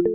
Ya.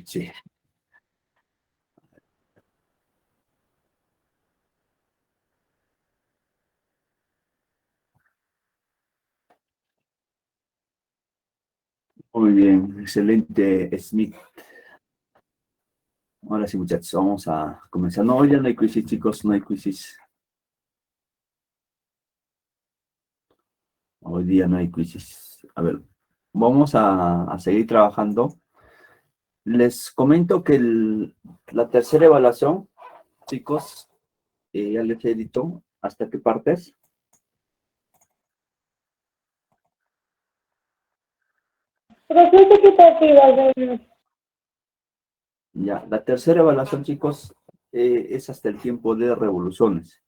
Sí. Muy bien, excelente, Smith. Ahora sí, muchachos, vamos a comenzar. No, hoy ya no hay crisis, chicos, no hay crisis. Hoy día no hay crisis. A ver, vamos a seguir trabajando. Les comento que la tercera evaluación, chicos, ya les edito. ¿Hasta qué partes? Proceso equitativo. Ya, la tercera evaluación, chicos, es hasta el tiempo de revoluciones.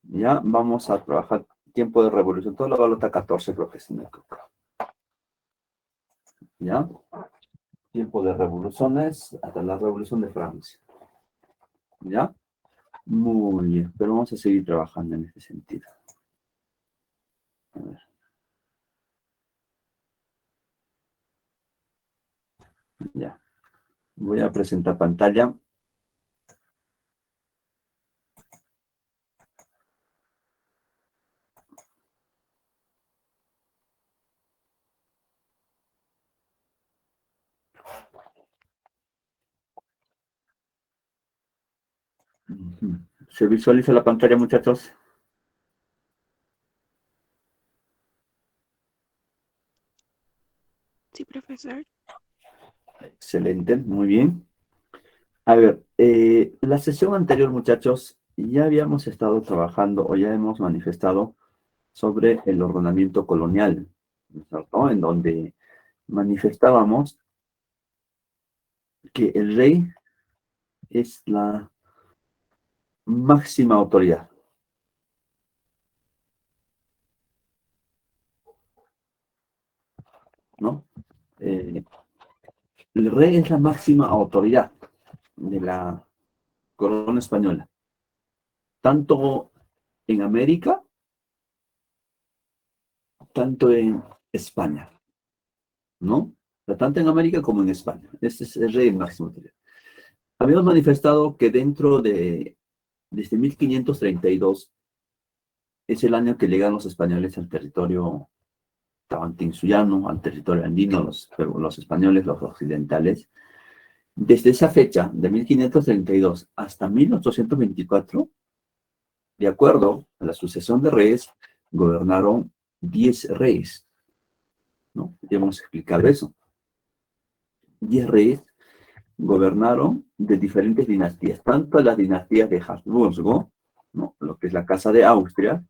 Ya, vamos a trabajar tiempo de revolución. Toda la balota 14, creo que es. Ya, tiempo de revoluciones hasta la revolución de Francia. Ya, muy bien, pero vamos a seguir trabajando en este sentido. A ver. Ya, voy a presentar pantalla. ¿Se visualiza la pantalla, muchachos? Sí, profesor. Excelente, muy bien. A ver, la sesión anterior, muchachos, ya habíamos estado trabajando o ya hemos manifestado sobre el ordenamiento colonial, ¿no es cierto? En donde manifestábamos que el rey es la máxima autoridad, ¿no? El rey es la máxima autoridad de la corona española, tanto en América, tanto en España, ¿no? O sea, tanto en América como en España. Este es el rey máximo autoridad. Habíamos manifestado que desde 1532 es el año que llegan los españoles al territorio tahuantinsuyo, al territorio andino, los españoles, los occidentales. Desde esa fecha, de 1532 hasta 1824, de acuerdo a la sucesión de reyes, gobernaron 10 reyes, ¿no? Ya hemos explicado eso. 10 reyes gobernaron de diferentes dinastías, tanto las dinastías de Habsburgo, ¿no? Lo que es la Casa de Austria,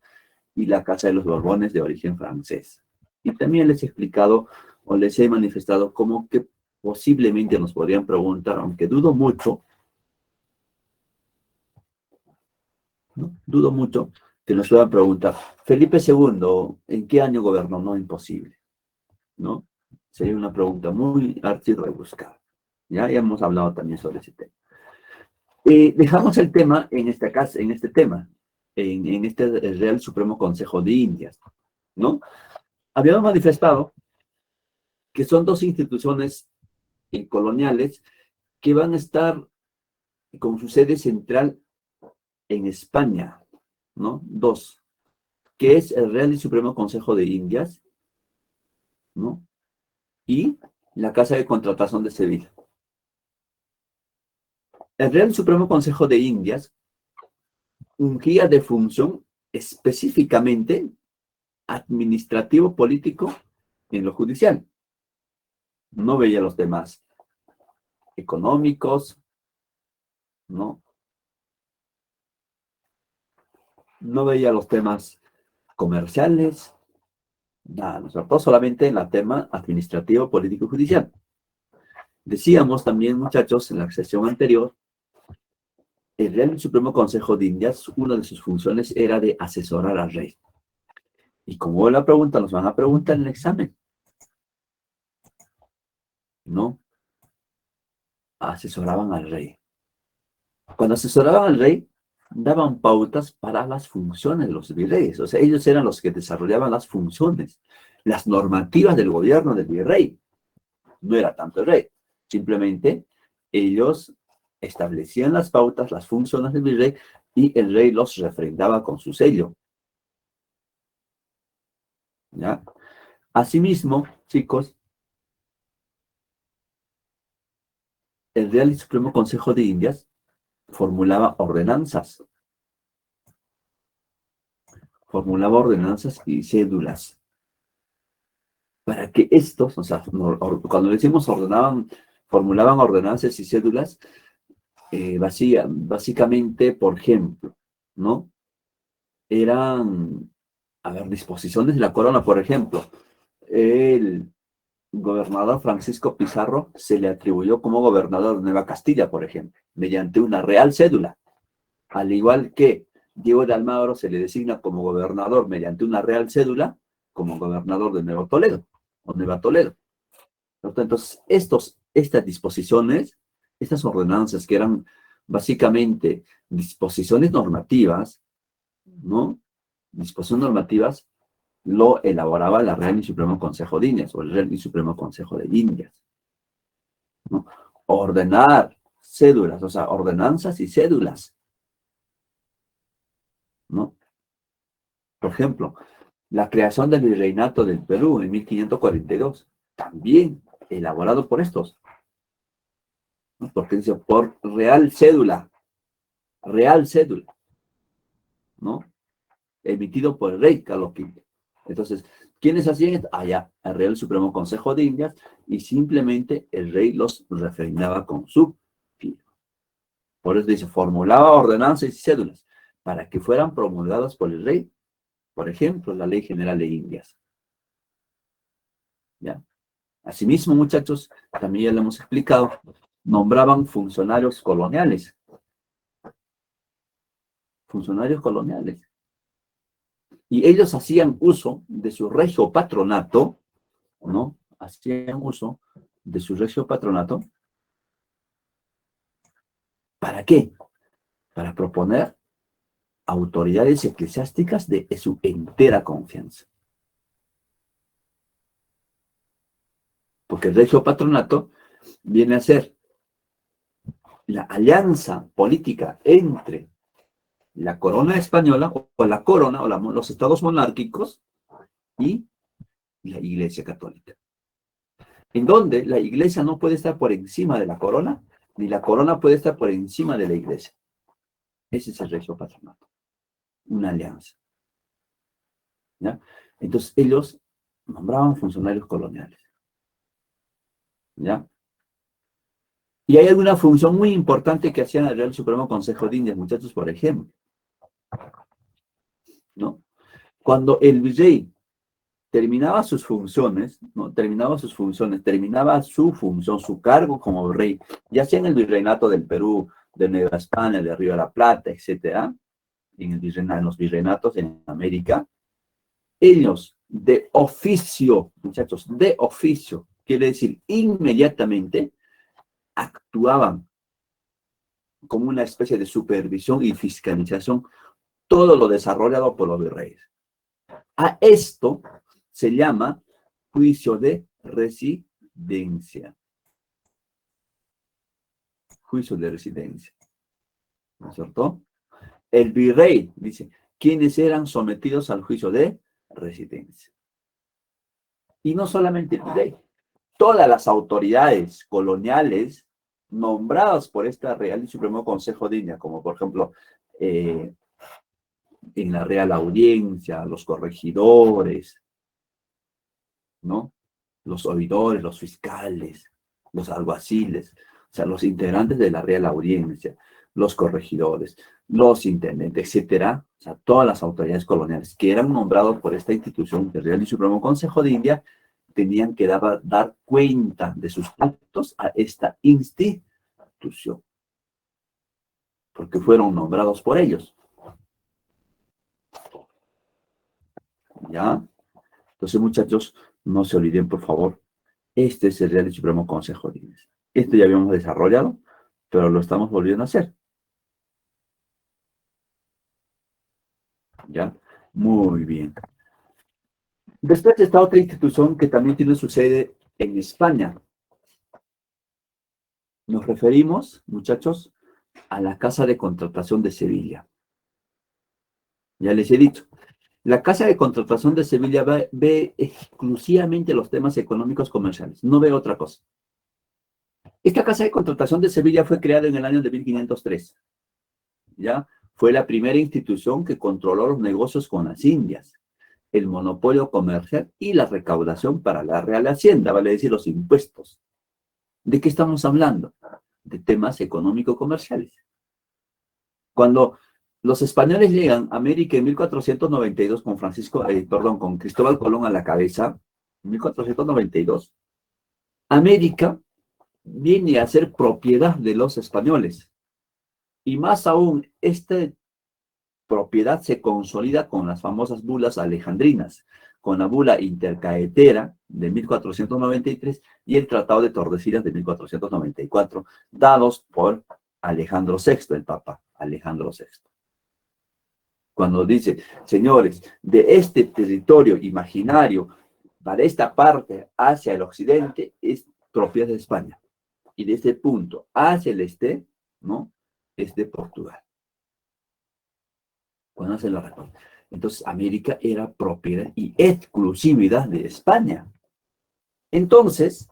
y la Casa de los Borbones de origen francés. Y también les he explicado o les he manifestado cómo que posiblemente nos podrían preguntar, aunque dudo mucho, ¿no? Dudo mucho que nos puedan preguntar, Felipe II, ¿en qué año gobernó? No, imposible, ¿no? Sería una pregunta muy rebuscada. Ya hemos hablado también sobre ese tema. Dejamos el tema en esta casa, en este tema, en este Real Supremo Consejo de Indias, ¿no? Habíamos manifestado que son dos instituciones coloniales que van a estar con su sede central en España, ¿no? Dos, que es el Real y Supremo Consejo de Indias, ¿no? Y la Casa de Contratación de Sevilla. El Real Supremo Consejo de Indias ungía de función específicamente administrativo político en lo judicial. No veía los demás económicos, no veía los temas comerciales, nada, ¿no es cierto? Solamente en el tema administrativo, político y judicial. Decíamos también, muchachos, en la sesión anterior, el Real Supremo Consejo de Indias, una de sus funciones era de asesorar al rey. Y como la pregunta, nos van a preguntar en el examen, ¿no? Asesoraban al rey. Cuando asesoraban al rey, daban pautas para las funciones de los virreyes. O sea, ellos eran los que desarrollaban las funciones, las normativas del gobierno del virrey. No era tanto el rey. Simplemente ellos establecían las pautas, las funciones del virrey, y el rey los refrendaba con su sello. ¿Ya? Asimismo, chicos, el Real y Supremo Consejo de Indias formulaba ordenanzas y cédulas para que estos, o sea, cuando decimos formulaban ordenanzas y cédulas, básicamente, por ejemplo, ¿no? Eran, a ver, disposiciones de la corona, por ejemplo, el gobernador Francisco Pizarro se le atribuyó como gobernador de Nueva Castilla, por ejemplo, mediante una real cédula, al igual que Diego de Almagro se le designa como gobernador mediante una real cédula, como gobernador de Nuevo Toledo, o Nueva Toledo. Entonces, estas disposiciones, estas ordenanzas que eran básicamente disposiciones normativas, ¿no? Disposiciones normativas lo elaboraba la Real y Supremo Consejo de Indias, o el Real y Supremo Consejo de Indias, ¿no? Ordenar cédulas, o sea, ordenanzas y cédulas, ¿no? Por ejemplo, la creación del Virreinato del Perú en 1542, también elaborado por estos, ¿no? Porque dice, por real cédula, ¿no? Emitido por el rey Carlos V. Entonces, ¿quiénes hacían esto? Allá, el Real Supremo Consejo de Indias, y simplemente el rey los refrendaba con su firma. Por eso dice, formulaba ordenanzas y cédulas para que fueran promulgadas por el rey. Por ejemplo, la Ley General de Indias. ¿Ya? Asimismo, muchachos, también ya lo hemos explicado, nombraban funcionarios coloniales. Funcionarios coloniales. Y ellos hacían uso de su regio patronato, ¿no? Hacían uso de su regio patronato. ¿Para qué? Para proponer autoridades eclesiásticas de su entera confianza. Porque el regio patronato viene a ser la alianza política entre la corona española, o la corona, o los estados monárquicos, y la Iglesia Católica. En donde la Iglesia no puede estar por encima de la corona, ni la corona puede estar por encima de la Iglesia. Ese es el regio patronato. Una alianza. ¿Ya? Entonces ellos nombraban funcionarios coloniales. ¿Ya? Y hay alguna función muy importante que hacían el Real Supremo Consejo de Indias, muchachos, por ejemplo, ¿no? Cuando el virrey terminaba sus funciones, ¿no? Terminaba su función, su cargo como rey, ya sea en el virreinato del Perú, de Nueva España, de Río de la Plata, etcétera, en los virreinatos en América, ellos de oficio, muchachos, de oficio, quiere decir inmediatamente, actuaban como una especie de supervisión y fiscalización todo lo desarrollado por los virreyes. A esto se llama juicio de residencia. Juicio de residencia. ¿No es cierto? El virrey dice, ¿quiénes eran sometidos al juicio de residencia? Y no solamente el virrey, todas las autoridades coloniales nombradas por este Real y Supremo Consejo de India, como por ejemplo en la Real Audiencia, los corregidores, ¿no? Los oidores, los fiscales, los alguaciles, o sea, los integrantes de la Real Audiencia, los corregidores, los intendentes, etcétera, o sea, todas las autoridades coloniales que eran nombrados por esta institución, el Real y Supremo Consejo de India, tenían que dar cuenta de sus actos a esta institución, porque fueron nombrados por ellos. ¿Ya? Entonces, muchachos, no se olviden, por favor, este es el Real y Supremo Consejo de India. Esto ya habíamos desarrollado, pero lo estamos volviendo a hacer. ¿Ya? Muy bien. Después está otra institución que también tiene su sede en España. Nos referimos, muchachos, a la Casa de Contratación de Sevilla. Ya les he dicho, la Casa de Contratación de Sevilla ve exclusivamente los temas económicos comerciales, no ve otra cosa. Esta Casa de Contratación de Sevilla fue creada en el año de 1503. ¿Ya? Fue la primera institución que controló los negocios con las Indias, el monopolio comercial y la recaudación para la Real Hacienda, vale decir, los impuestos. ¿De qué estamos hablando? De temas económico-comerciales. Cuando los españoles llegan a América en 1492 con Cristóbal Colón a la cabeza, en 1492, América viene a ser propiedad de los españoles. Y más aún, esta propiedad se consolida con las famosas bulas alejandrinas, con la bula intercaetera de 1493 y el Tratado de Tordesillas de 1494, dados por Alejandro VI, el Papa Alejandro VI. Cuando dice, señores, de este territorio imaginario para esta parte hacia el occidente es propiedad de España. Y de este punto hacia el este, ¿no? Es de Portugal. Cuando hace la reforma. Entonces, América era propiedad y exclusividad de España. Entonces,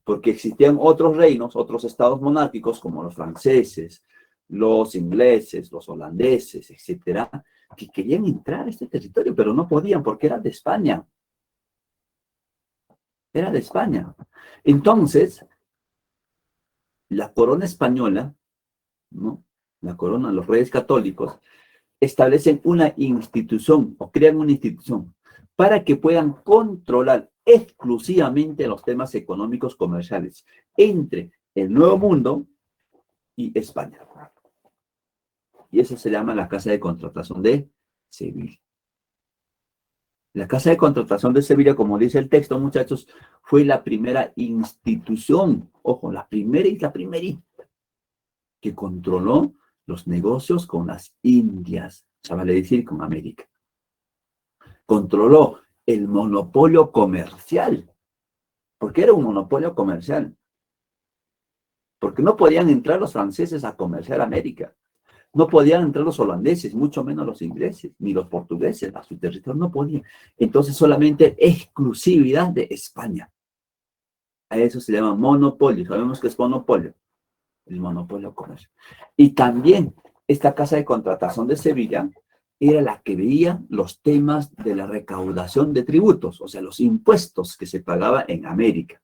porque existían otros reinos, otros estados monárquicos, como los franceses, los ingleses, los holandeses, etcétera, que querían entrar a este territorio, pero no podían porque era de España. Era de España. Entonces, la corona española, ¿no? La corona, los reyes católicos, establecen una institución o crean una institución para que puedan controlar exclusivamente los temas económicos comerciales entre el Nuevo Mundo y España. Y eso se llama la Casa de Contratación de Sevilla. La Casa de Contratación de Sevilla, como dice el texto, muchachos, fue la primera institución, ojo, la primera y la primerita, que controló los negocios con las Indias, o sea, vale decir, con América. Controló el monopolio comercial, porque era un monopolio comercial, porque no podían entrar los franceses a comerciar América, no podían entrar los holandeses, mucho menos los ingleses, ni los portugueses, a su territorio no podían. Entonces solamente exclusividad de España. A eso se llama monopolio. ¿Sabemos qué es monopolio? El monopolio comercial. Y también esta Casa de Contratación de Sevilla era la que veía los temas de la recaudación de tributos, o sea, los impuestos que se pagaba en América,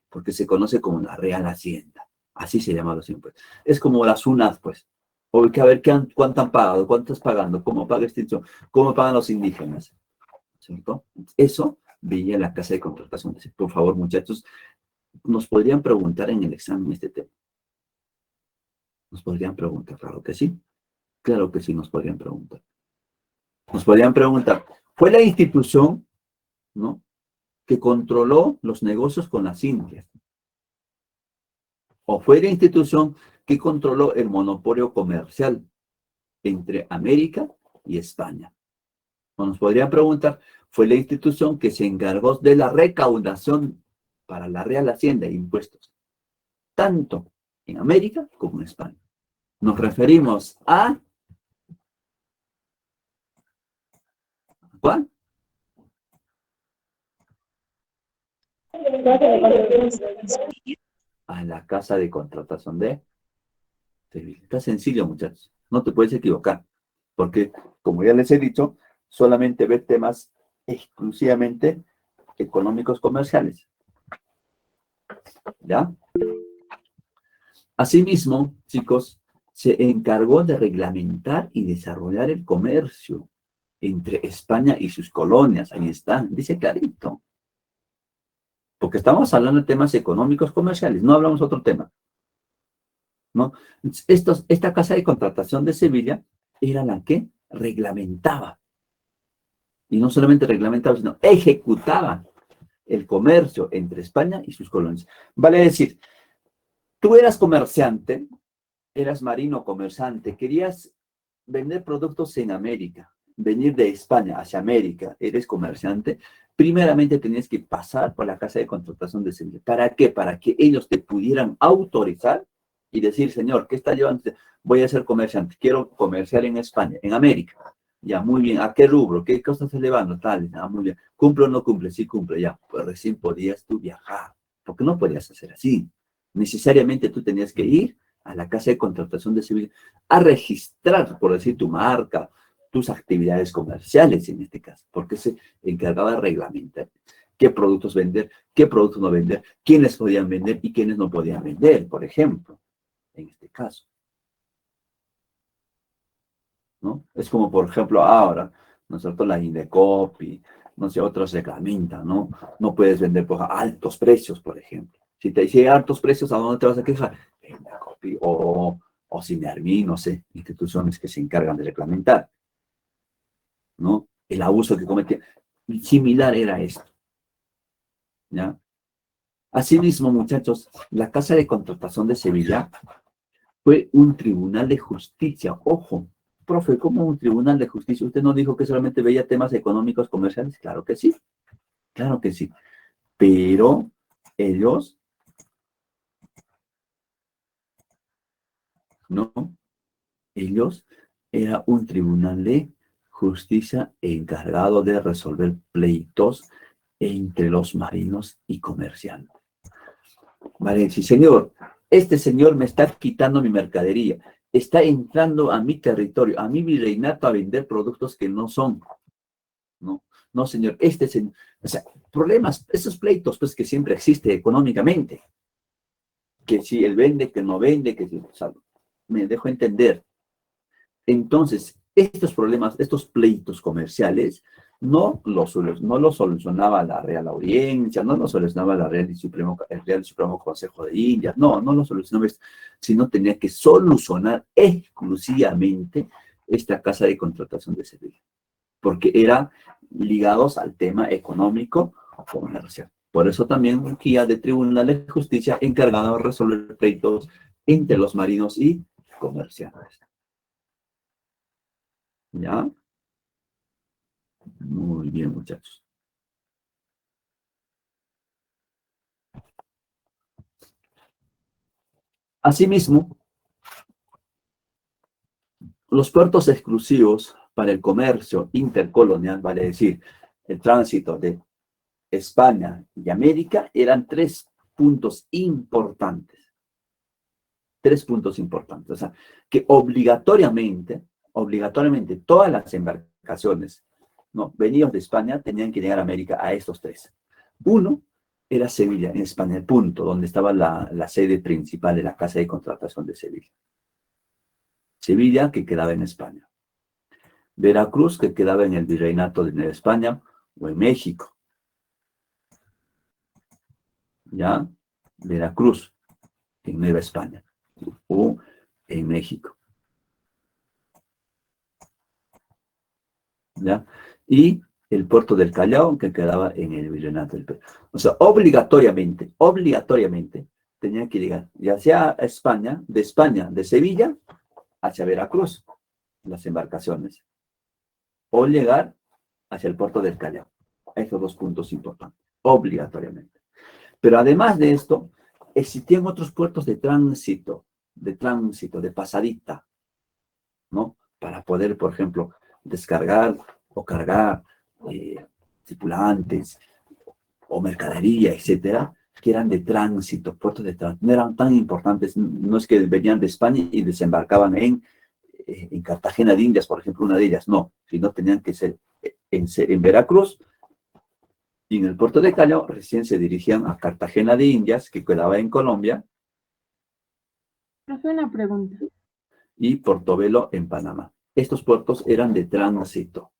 porque se conoce como la Real Hacienda. Así se llaman los impuestos. Es como la SUNAT, pues. O hay que ver cuánto han pagado, cuánto estás pagando, cómo paga extinción, cómo pagan los indígenas. ¿Cierto? Eso veía la Casa de Contratación. Por favor, muchachos, nos podrían preguntar en el examen este tema. Nos podrían preguntar, claro que sí. Claro que sí, nos podrían preguntar. Nos podrían preguntar, ¿fue la institución, ¿no?, que controló los negocios con las Indias? ¿O fue la institución que controló el monopolio comercial entre América y España? O nos podrían preguntar, ¿fue la institución que se encargó de la recaudación para la Real Hacienda e impuestos, tanto en América como en España? Nos referimos a... ¿cuál? A la casa de contratación de Sevilla. Está sencillo, muchachos. No te puedes equivocar. Porque, como ya les he dicho, solamente ver temas exclusivamente económicos comerciales. ¿Ya? Asimismo, chicos, se encargó de reglamentar y desarrollar el comercio entre España y sus colonias. Ahí está, dice clarito. Porque estamos hablando de temas económicos comerciales, no hablamos de otro tema, ¿no? Esta casa de contratación de Sevilla era la que reglamentaba, y no solamente reglamentaba, sino ejecutaba el comercio entre España y sus colonias. Vale decir, tú eras comerciante, eras marino comerciante, querías vender productos en América, venir de España hacia América, eres comerciante, primeramente tenías que pasar por la casa de contratación de Sevilla. ¿Para qué? Para que ellos te pudieran autorizar y decir, señor, ¿qué está llevando? Voy a ser comerciante, quiero comerciar en España, en América. Ya, muy bien. ¿A qué rubro? ¿Qué cosas se le van? Tal, muy bien. ¿Cumple o no cumple? Sí cumple, ya. Pues recién podías tú viajar, porque no podías hacer así. Necesariamente tú tenías que ir a la casa de contratación de Sevilla a registrar, por decir, tu marca, tus actividades comerciales en este caso, porque se encargaba de reglamentar qué productos vender, qué productos no vender, quiénes podían vender y quiénes no podían vender, por ejemplo, en este caso, ¿no? Es como, por ejemplo, ahora, nosotros la Indecopi, no sé, otros reglamentan, ¿no? No puedes vender por altos precios, por ejemplo. Si te dice altos precios, ¿a dónde te vas a quejar? Indecopi o Cinearmi, no sé, instituciones que se encargan de reglamentar, ¿no? El abuso que cometía. Similar era esto, ¿ya? Asimismo, muchachos, la Casa de Contratación de Sevilla fue un tribunal de justicia. Ojo, profe, ¿cómo un tribunal de justicia? ¿Usted no dijo que solamente veía temas económicos comerciales? Claro que sí, claro que sí. Pero ellos, no, ellos era un tribunal de justicia encargado de resolver pleitos entre los marinos y comerciantes. Vale, sí, señor, este señor me está quitando mi mercadería, está entrando a mi territorio, a mi virreinato a vender productos que no son. No, no, señor, este señor, o sea, problemas, esos pleitos, pues que siempre existe económicamente, que si él vende, que no vende, que si, o sea, me dejo entender. Entonces, estos problemas, estos pleitos comerciales, no los solucionaba la Real Audiencia, no los solucionaba el Real Supremo Consejo de Indias, no lo solucionaba, sino tenía que solucionar exclusivamente esta casa de contratación de servicios, porque eran ligados al tema económico o comercial. Por eso también un guía de tribunales de justicia encargado de resolver pleitos entre los marinos y comerciantes. ¿Ya? Muy bien, muchachos. Asimismo, los puertos exclusivos para el comercio intercolonial, vale decir, el tránsito de España y América, eran tres puntos importantes. Tres puntos importantes. O sea, que obligatoriamente, todas las embarcaciones, ¿no?, venidos de España tenían que llegar a América a estos tres. Uno era Sevilla, en España, el punto donde estaba la sede principal de la Casa de Contratación de Sevilla. Sevilla, que quedaba en España. Veracruz, que quedaba en el Virreinato de Nueva España o en México. ¿Ya? Veracruz, en Nueva España o en México. ¿Ya? Y el puerto del Callao, que quedaba en el Virreinato del Perú. O sea, obligatoriamente, tenían que llegar, ya sea a España, de Sevilla, hacia Veracruz, las embarcaciones, o llegar hacia el puerto del Callao. Esos dos puntos importantes, obligatoriamente. Pero además de esto, existían otros puertos de tránsito, de pasadita, ¿no? Para poder, por ejemplo, descargar o cargar tripulantes, o mercadería, etcétera, que eran de tránsito, puertos de tránsito, no eran tan importantes, no es que venían de España y desembarcaban en Cartagena de Indias, por ejemplo, una de ellas, no, sino tenían que ser en Veracruz y en el puerto de Callao recién se dirigían a Cartagena de Indias, que quedaba en Colombia, Profe, una pregunta. y Portobelo en Panamá. Estos puertos eran de tránsito,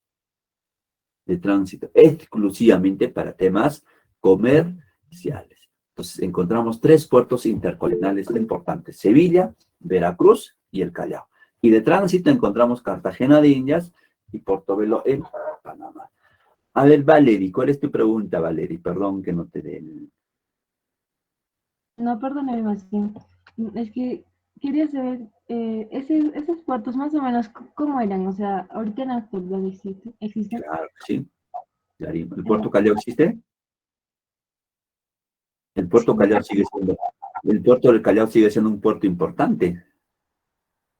exclusivamente para temas comerciales. Entonces encontramos 3 puertos intercoloniales importantes: Sevilla, Veracruz y el Callao. Y de tránsito encontramos Cartagena de Indias y Portobelo en Panamá. A ver, Valery, ¿cuál es tu pregunta, Valery? Perdón que no te dé el... No, perdóneme más bien. Es que quería saber, esos puertos más o menos, ¿cómo eran? O sea, ahorita en la actualidad existen. Claro, sí. Clarín. ¿El Eh, puerto Callao existe? El puerto sí. Callao sigue siendo... El puerto del Callao sigue siendo un puerto importante,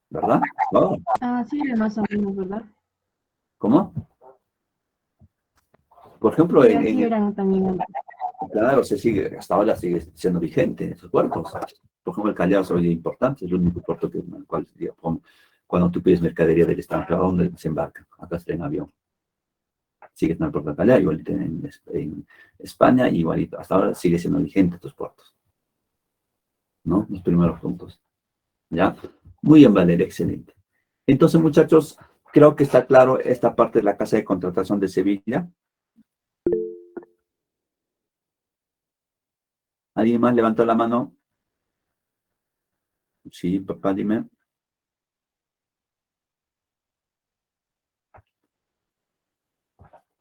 ¿verdad? Oh, Ah, sí, era más o menos, ¿verdad? ¿cómo? Por ejemplo, Y así eran también. claro, se sigue, hasta ahora sigue siendo vigente esos puertos. Por ejemplo, el Callao es hoy importante, es el único puerto que, en el cual, digamos, cuando tú pides mercadería del extranjero, ¿a dónde se embarca? Acá está en avión. Sigue estando el puerto de Callao, igual en España, igualito. Hasta ahora sigue siendo vigente estos puertos, ¿no? Los primeros puntos. ¿Ya? Muy bien, Valeria, excelente. Entonces, muchachos, creo que está claro esta parte de la casa de contratación de Sevilla. ¿Alguien más levantó la mano? Sí, papá, dime.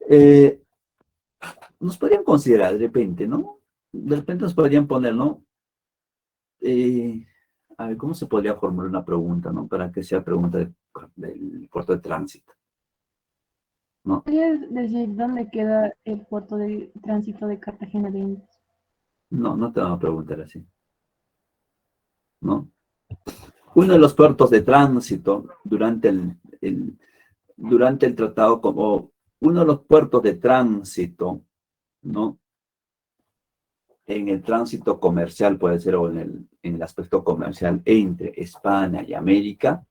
Eh, nos podrían considerar de repente, ¿no? De repente nos podrían poner, ¿no? Eh, a ver, ¿cómo se podría formular una pregunta, ¿no? Para que sea pregunta del puerto de tránsito, ¿no? ¿Podrías decir dónde queda el puerto de tránsito de Cartagena de Indias? No, no te van a preguntar así, ¿no? Uno de los puertos de tránsito durante el tratado, como uno de los puertos de tránsito, ¿no? En el tránsito comercial, puede ser, o en el aspecto comercial entre España y América,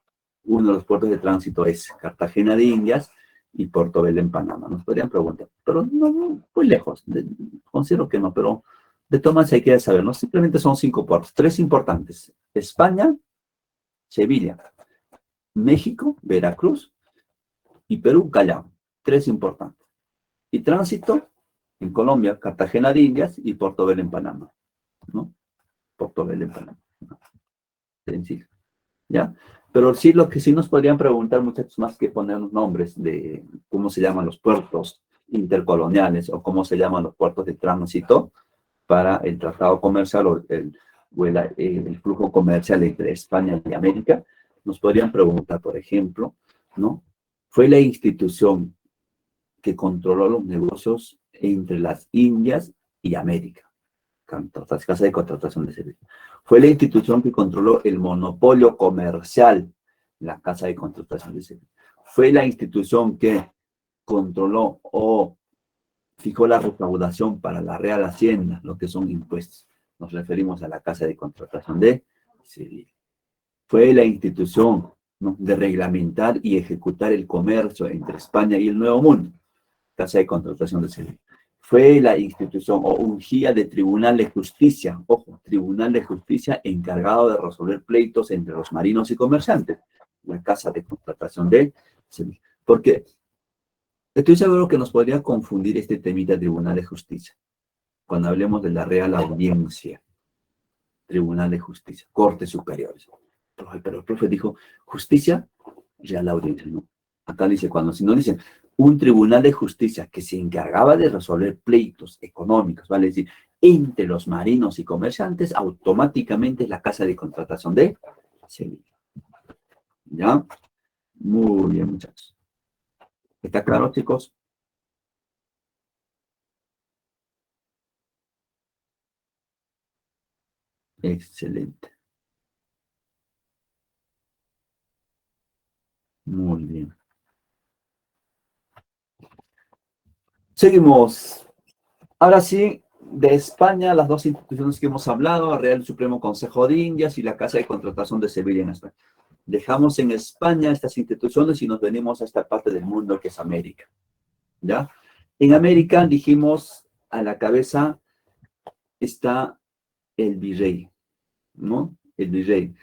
uno de los puertos de tránsito es Cartagena de Indias y Portobelo en Panamá. Nos podrían preguntar, pero no, muy lejos. Considero que no, pero de todas maneras hay que saber, ¿no? Simplemente son 5 puertos, 3 importantes: España, Sevilla, México, Veracruz y Perú, Callao. 3 importantes. Y tránsito en Colombia, Cartagena de Indias y Portobelo en Panamá, ¿no? Portobelo en Panamá. Sencillo, ¿ya? Pero sí, lo que sí nos podrían preguntar, muchachos, más que ponernos nombres de cómo se llaman los puertos intercoloniales o cómo se llaman los puertos de tránsito para el tratado comercial o el flujo comercial entre España y América, nos podrían preguntar, por ejemplo, ¿no? Fue la institución que controló los negocios entre las Indias y América, casa de contratación de servicios. Fue la institución que controló el monopolio comercial, la casa de contratación de servicios. Fue la institución que controló o fijó la recaudación para la Real Hacienda, lo que son impuestos. Nos referimos a la casa de contratación de servicios. Fue la institución, ¿no?, de reglamentar y ejecutar el comercio entre España y el Nuevo Mundo, casa de contratación de servicios. Fue la institución o un guía de tribunal de justicia, ojo, tribunal de justicia encargado de resolver pleitos entre los marinos y comerciantes, la casa de contratación de servicios. Porque estoy seguro que nos podría confundir este temita de tribunal de justicia cuando hablemos de la Real Audiencia, tribunal de justicia, cortes superiores. Pero el profe dijo justicia, Real Audiencia, no. Acá dice, cuando si no dicen un tribunal de justicia que se encargaba de resolver pleitos económicos, vale decir, entre los marinos y comerciantes, automáticamente es la casa de contratación de Sevilla. ¿Ya? Muy bien, muchachos. ¿Está claro, chicos? Excelente. Muy bien. Seguimos. Ahora sí, de España, las dos instituciones que hemos hablado, Real Supremo Consejo de Indias y la Casa de Contratación de Sevilla en España. Dejamos en España estas instituciones y nos venimos a esta parte del mundo que es América. ¿Ya? En América, dijimos, a la cabeza está el virrey, ¿no? El virrey.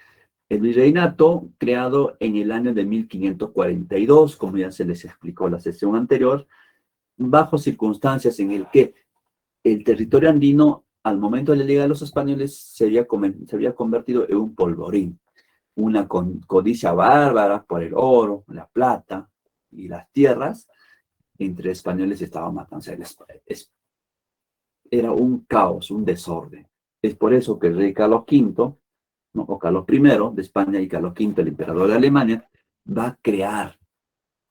El virreinato, creado en el año de 1542, como ya se les explicó en la sesión anterior, bajo circunstancias en el que el territorio andino, al momento de la llegada de los españoles, se había convertido en un polvorín, una codicia bárbara por el oro, la plata y las tierras. Entre españoles estaban matando. Era un caos, un desorden. Es por eso que el rey Carlos V, ¿no? O Carlos I de España y Carlos V, el emperador de Alemania, va a crear,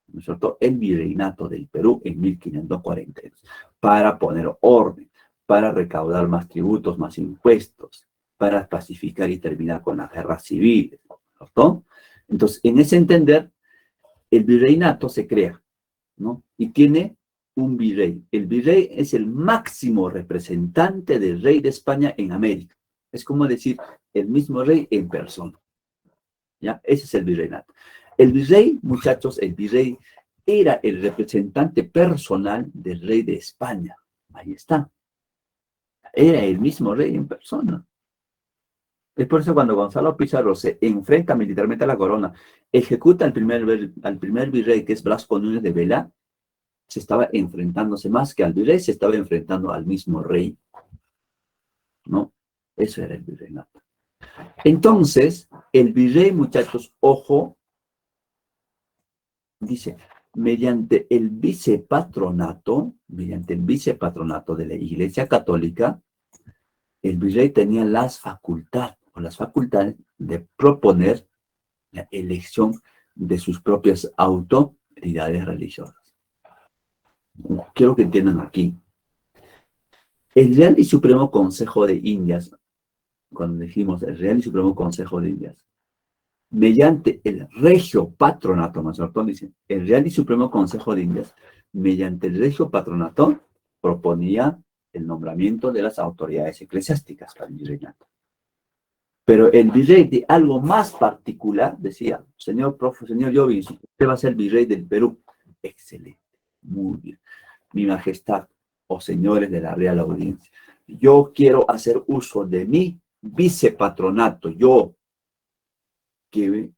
¿no es cierto?, el virreinato del Perú en 1542, para poner orden, para recaudar más tributos, más impuestos, para pacificar y terminar con las guerras civiles, ¿cierto? Entonces, en ese entender, el virreinato se crea, ¿no? Y tiene un virrey. El virrey es el máximo representante del rey de España en América. Es como decir, el mismo rey en persona. ¿Ya? Ese es el virreinato. El virrey, muchachos, el virrey era el representante personal del rey de España. Ahí está. Era el mismo rey en persona. Es por eso cuando Gonzalo Pizarro se enfrenta militarmente a la corona, ejecuta al primer virrey, que es Blasco Núñez de Vela, se estaba enfrentándose más que al virrey, se estaba enfrentando al mismo rey. ¿No? Eso era el virreinato. Entonces, el virrey, muchachos, ojo, dice, mediante el vicepatronato de la Iglesia Católica, el virrey tenía las facultades de proponer la elección de sus propias autoridades religiosas. Quiero que entiendan aquí. El Real y Supremo Consejo de Indias, cuando dijimos el Real y Supremo Consejo de Indias, mediante el regio patronato, Mazartón dice, el Real y Supremo Consejo de Indias, mediante el regio patronato, proponía el nombramiento de las autoridades eclesiásticas para el virreinato. Pero el virrey de algo más particular decía, señor Jovin, usted va a ser virrey del Perú. Excelente, muy bien. Mi majestad, o señores de la Real Audiencia, yo quiero hacer uso de mi vicepatronato, yo que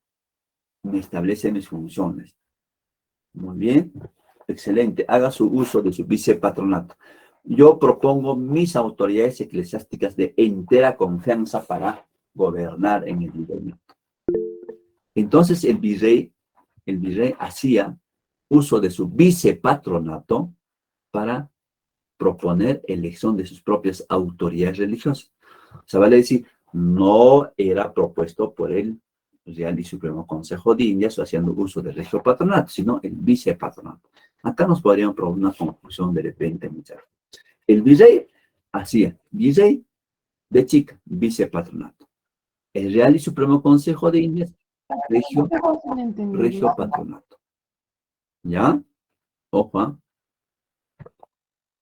me establece mis funciones. Muy bien, excelente, haga su uso de su vicepatronato. Yo propongo mis autoridades eclesiásticas de entera confianza para gobernar en el virreinato. Entonces el virrey hacía uso de su vicepatronato para proponer elección de sus propias autoridades religiosas. O sea, vale decir, no era propuesto por el Real y Supremo Consejo de Indias o haciendo uso del regio patronato, sino el vicepatronato. Acá nos podríamos probar una conclusión de repente, muchachos. El virrey hacía virrey de chica, vicepatronato. El Real y Supremo Consejo de Indias, regio patronato. ¿Ya? Ojo.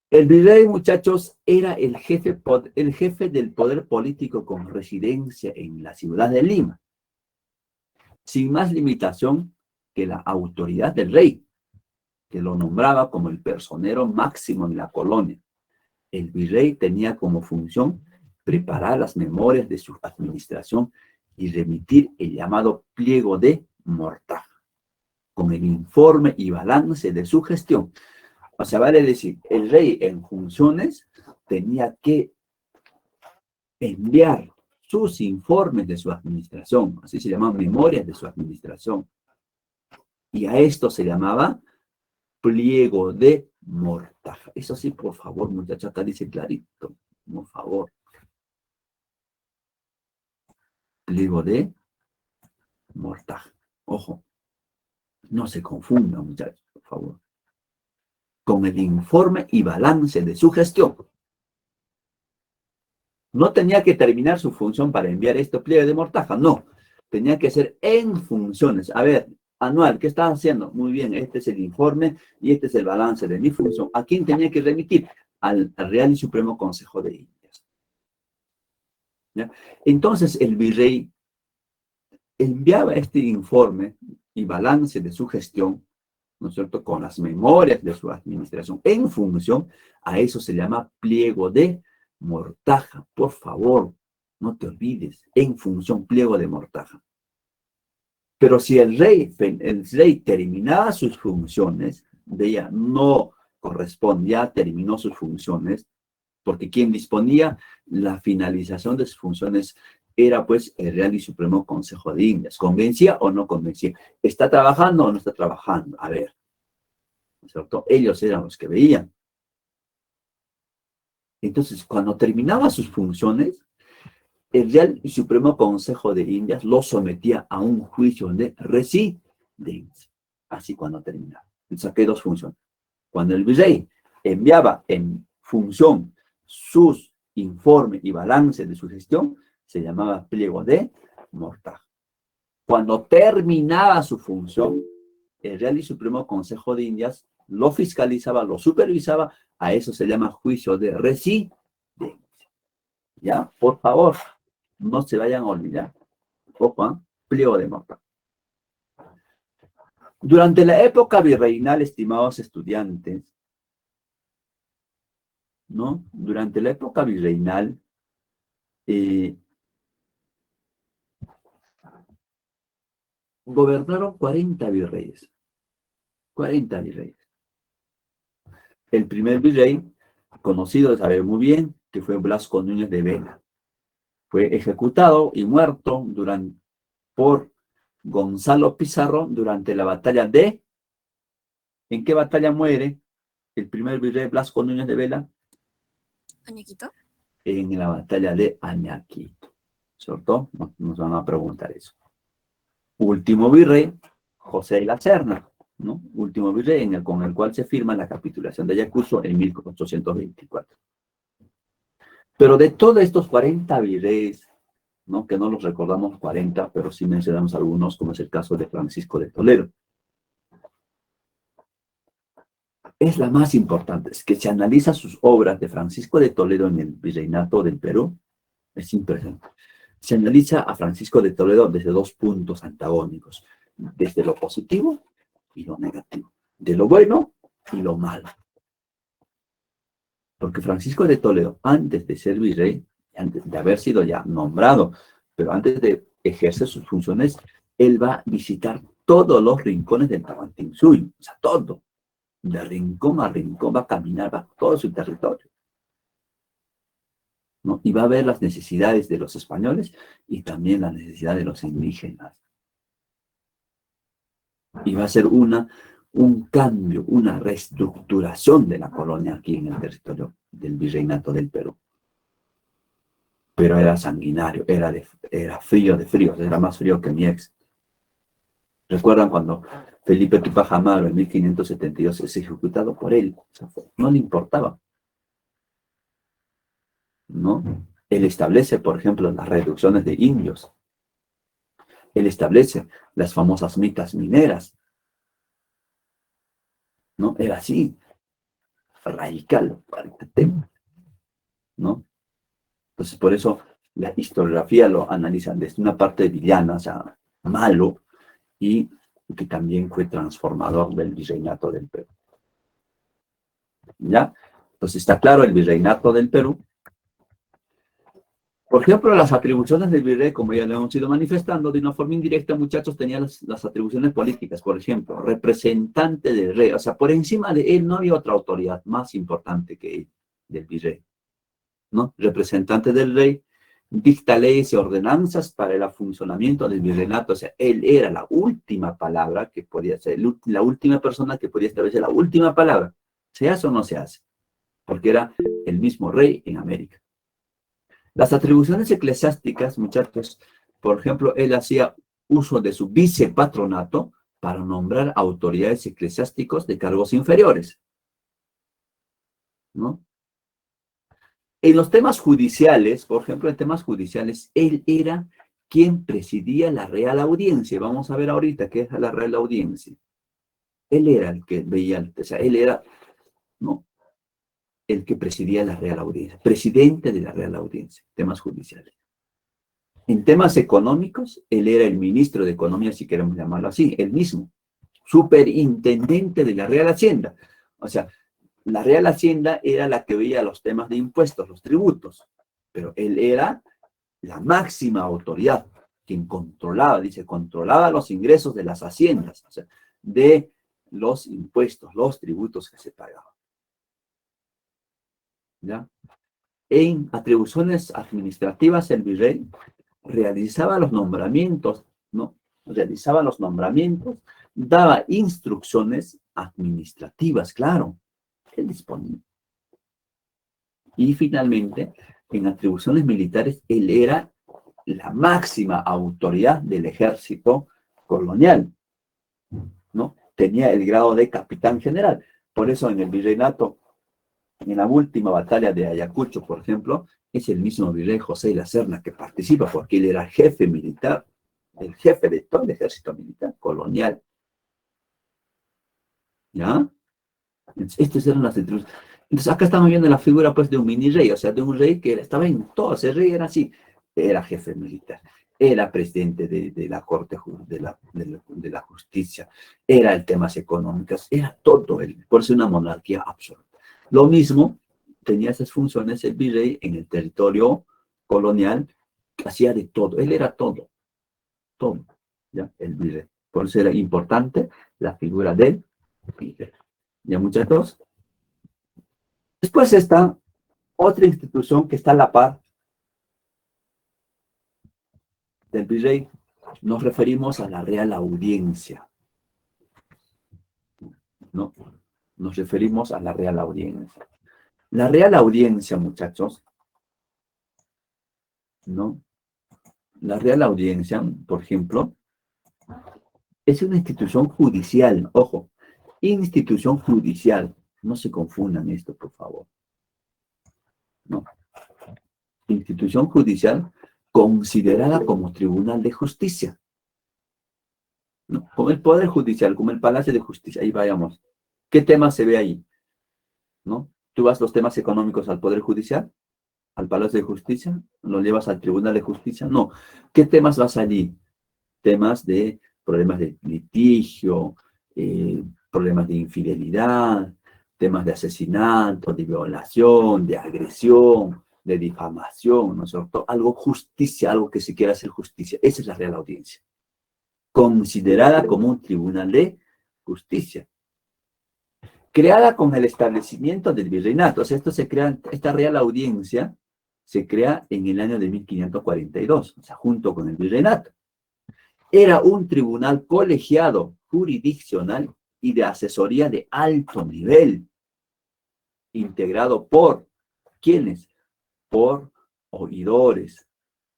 El virrey, muchachos, era el jefe del poder político con residencia en la ciudad de Lima, sin más limitación que la autoridad del rey, que lo nombraba como el personero máximo en la colonia. El virrey tenía como función preparar las memorias de su administración y remitir el llamado pliego de mortaja, con el informe y balance de su gestión. O sea, vale decir, el rey en funciones tenía que enviar sus informes de su administración, así se llamaban memorias de su administración. Y a esto se llamaba pliego de mortaja. Eso sí, por favor, muchachos, acá dice clarito, por favor. Pliego de mortaja. Ojo, no se confundan, muchachos, por favor. Con el informe y balance de su gestión. No tenía que terminar su función para enviar este pliego de mortaja, no. Tenía que ser en funciones. A ver, anual, ¿qué estás haciendo? Muy bien, este es el informe y este es el balance de mi función. ¿A quién tenía que remitir? al Real y Supremo Consejo de Indias. ¿Ya? Entonces el virrey enviaba este informe y balance de su gestión, ¿no es cierto?, con las memorias de su administración en función a eso se llama pliego de mortaja. Por favor, no te olvides, en función pliego de mortaja. Pero si el rey terminaba sus funciones, veía, no correspondía, terminó sus funciones, porque quien disponía la finalización de sus funciones era pues el Real y Supremo Consejo de Indias. ¿Convencía o no convencía? ¿Está trabajando o no está trabajando? A ver, ¿no es cierto? Ellos eran los que veían. Entonces, cuando terminaba sus funciones, el Real y Supremo Consejo de Indias lo sometía a un juicio de residencia. Así cuando terminaba. Entonces, aquí hay dos funciones. Cuando el virrey enviaba en función sus informes y balance de su gestión, se llamaba pliego de mortaja. Cuando terminaba su función, el Real y Supremo Consejo de Indias lo fiscalizaba, lo supervisaba, a eso se llama juicio de residencia. ¿Ya? Por favor, no se vayan a olvidar. Ojo, ¿eh? Pliego de mortaja. Durante la época virreinal, estimados estudiantes, ¿no? Durante la época virreinal, gobernaron 40 virreyes. 40 virreyes. El primer virrey, conocido de saber muy bien, que fue Blasco Núñez de Vela. Fue ejecutado y muerto por Gonzalo Pizarro durante la batalla de... ¿En qué batalla muere el primer virrey Blasco Núñez de Vela? ¿Añaquito? En la batalla de Añaquito. ¿Cierto? Nos van a preguntar eso. Último virrey, José de la Serna, ¿no? Último virrey con el cual se firma la capitulación de Ayacucho en 1824. Pero de todos estos 40 virreyes, ¿no?, que no los recordamos 40, pero sí mencionamos algunos, como es el caso de Francisco de Toledo. Es la más importante, es que se analiza sus obras de Francisco de Toledo en el Virreinato del Perú, es impresionante. Se analiza a Francisco de Toledo desde dos puntos antagónicos, desde lo positivo y lo negativo, de lo bueno y lo malo. Porque Francisco de Toledo, antes de ser virrey, antes de haber sido ya nombrado, pero antes de ejercer sus funciones, él va a visitar todos los rincones del Tahuantinsuyo, o sea, todo. De rincón a rincón va a caminar, va a todo su territorio, ¿no? Y va a ver las necesidades de los españoles y también las necesidades de los indígenas. Y va a ser un cambio, una reestructuración de la colonia aquí en el territorio del Virreinato del Perú. Pero era sanguinario, era frío de frío, era más frío que mi ex. ¿Recuerdan cuando Felipe Tupac Amaru en 1572 es ejecutado por él? O sea, no le importaba, ¿no? Él establece, por ejemplo, las reducciones de indios. Él establece las famosas mitas mineras, ¿no? Era así, radical para este tema, ¿no? Entonces, por eso la historiografía lo analiza desde una parte villana, o sea, malo, y que también fue transformador del Virreinato del Perú. ¿Ya? Entonces está claro el Virreinato del Perú. Por ejemplo, las atribuciones del virrey, como ya lo hemos ido manifestando, de una forma indirecta, muchachos, tenían las atribuciones políticas. Por ejemplo, representante del rey. O sea, por encima de él no había otra autoridad más importante que él, del virrey, ¿no? Representante del rey, dicta leyes y ordenanzas para el funcionamiento del virreinato. O sea, él era la última palabra que podía ser, la última persona que podía establecer la última palabra. ¿Se hace o no se hace? Porque era el mismo rey en América. Las atribuciones eclesiásticas, muchachos, por ejemplo, él hacía uso de su vicepatronato para nombrar autoridades eclesiásticos de cargos inferiores, ¿no? En los temas judiciales, por ejemplo, en temas judiciales, él era quien presidía la Real Audiencia. Vamos a ver ahorita qué es la Real Audiencia. Él era el que veía, o sea, él era, ¿no?, el que presidía la Real Audiencia, presidente de la Real Audiencia, temas judiciales. En temas económicos, él era el ministro de Economía, si queremos llamarlo así, él mismo, superintendente de la Real Hacienda. O sea, la Real Hacienda era la que veía los temas de impuestos, los tributos, pero él era la máxima autoridad, quien controlaba, dice, controlaba los ingresos de las haciendas, o sea, de los impuestos, los tributos que se pagaban. ¿Ya? En atribuciones administrativas, el virrey realizaba los nombramientos, ¿no? Realizaba los nombramientos, daba instrucciones administrativas, claro, él disponía. Y finalmente, en atribuciones militares, él era la máxima autoridad del ejército colonial, ¿no? Tenía el grado de capitán general. Por eso en el virreinato, en la última batalla de Ayacucho, por ejemplo, es el mismo virrey José de la Serna que participa, porque él era jefe militar, el jefe de todo el ejército militar colonial. ¿Ya? Estas eran las atribuciones. Entonces acá estamos viendo la figura pues de un mini rey, o sea, de un rey que estaba en todo. Ese rey era así, era jefe militar, era presidente de la corte de la justicia, era el temas económicos, era todo él, por eso una monarquía absoluta. Lo mismo tenía esas funciones el virrey en el territorio colonial, hacía de todo, él era todo, ¿ya? El virrey. Por eso era importante la figura del virrey. ¿Ya, muchachos? Después está otra institución que está a la par del virrey. Nos referimos a la Real Audiencia. ¿No? Nos referimos a la Real Audiencia. La Real Audiencia, muchachos, ¿no? La Real Audiencia, por ejemplo, es una institución judicial. Ojo, institución judicial. No se confundan esto, por favor. No. Institución judicial considerada como tribunal de justicia. ¿No? Como el Poder Judicial, como el Palacio de Justicia. Ahí vayamos. ¿Qué tema se ve ahí? ¿No? Tú vas los temas económicos al Poder Judicial, al Palacio de Justicia, lo llevas al Tribunal de Justicia. No. ¿Qué temas vas allí? Temas de problemas de litigio, problemas de infidelidad, temas de asesinato, de violación, de agresión, de difamación, ¿no es cierto? Algo justicia, algo que se quiera hacer justicia. Esa es la Real Audiencia. Considerada como un tribunal de justicia. Creada con el establecimiento del virreinato. O sea, esta Real Audiencia se crea en el año de 1542, o sea, junto con el virreinato. Era un tribunal colegiado, jurisdiccional y de asesoría de alto nivel, integrado por, ¿quiénes? Por oidores,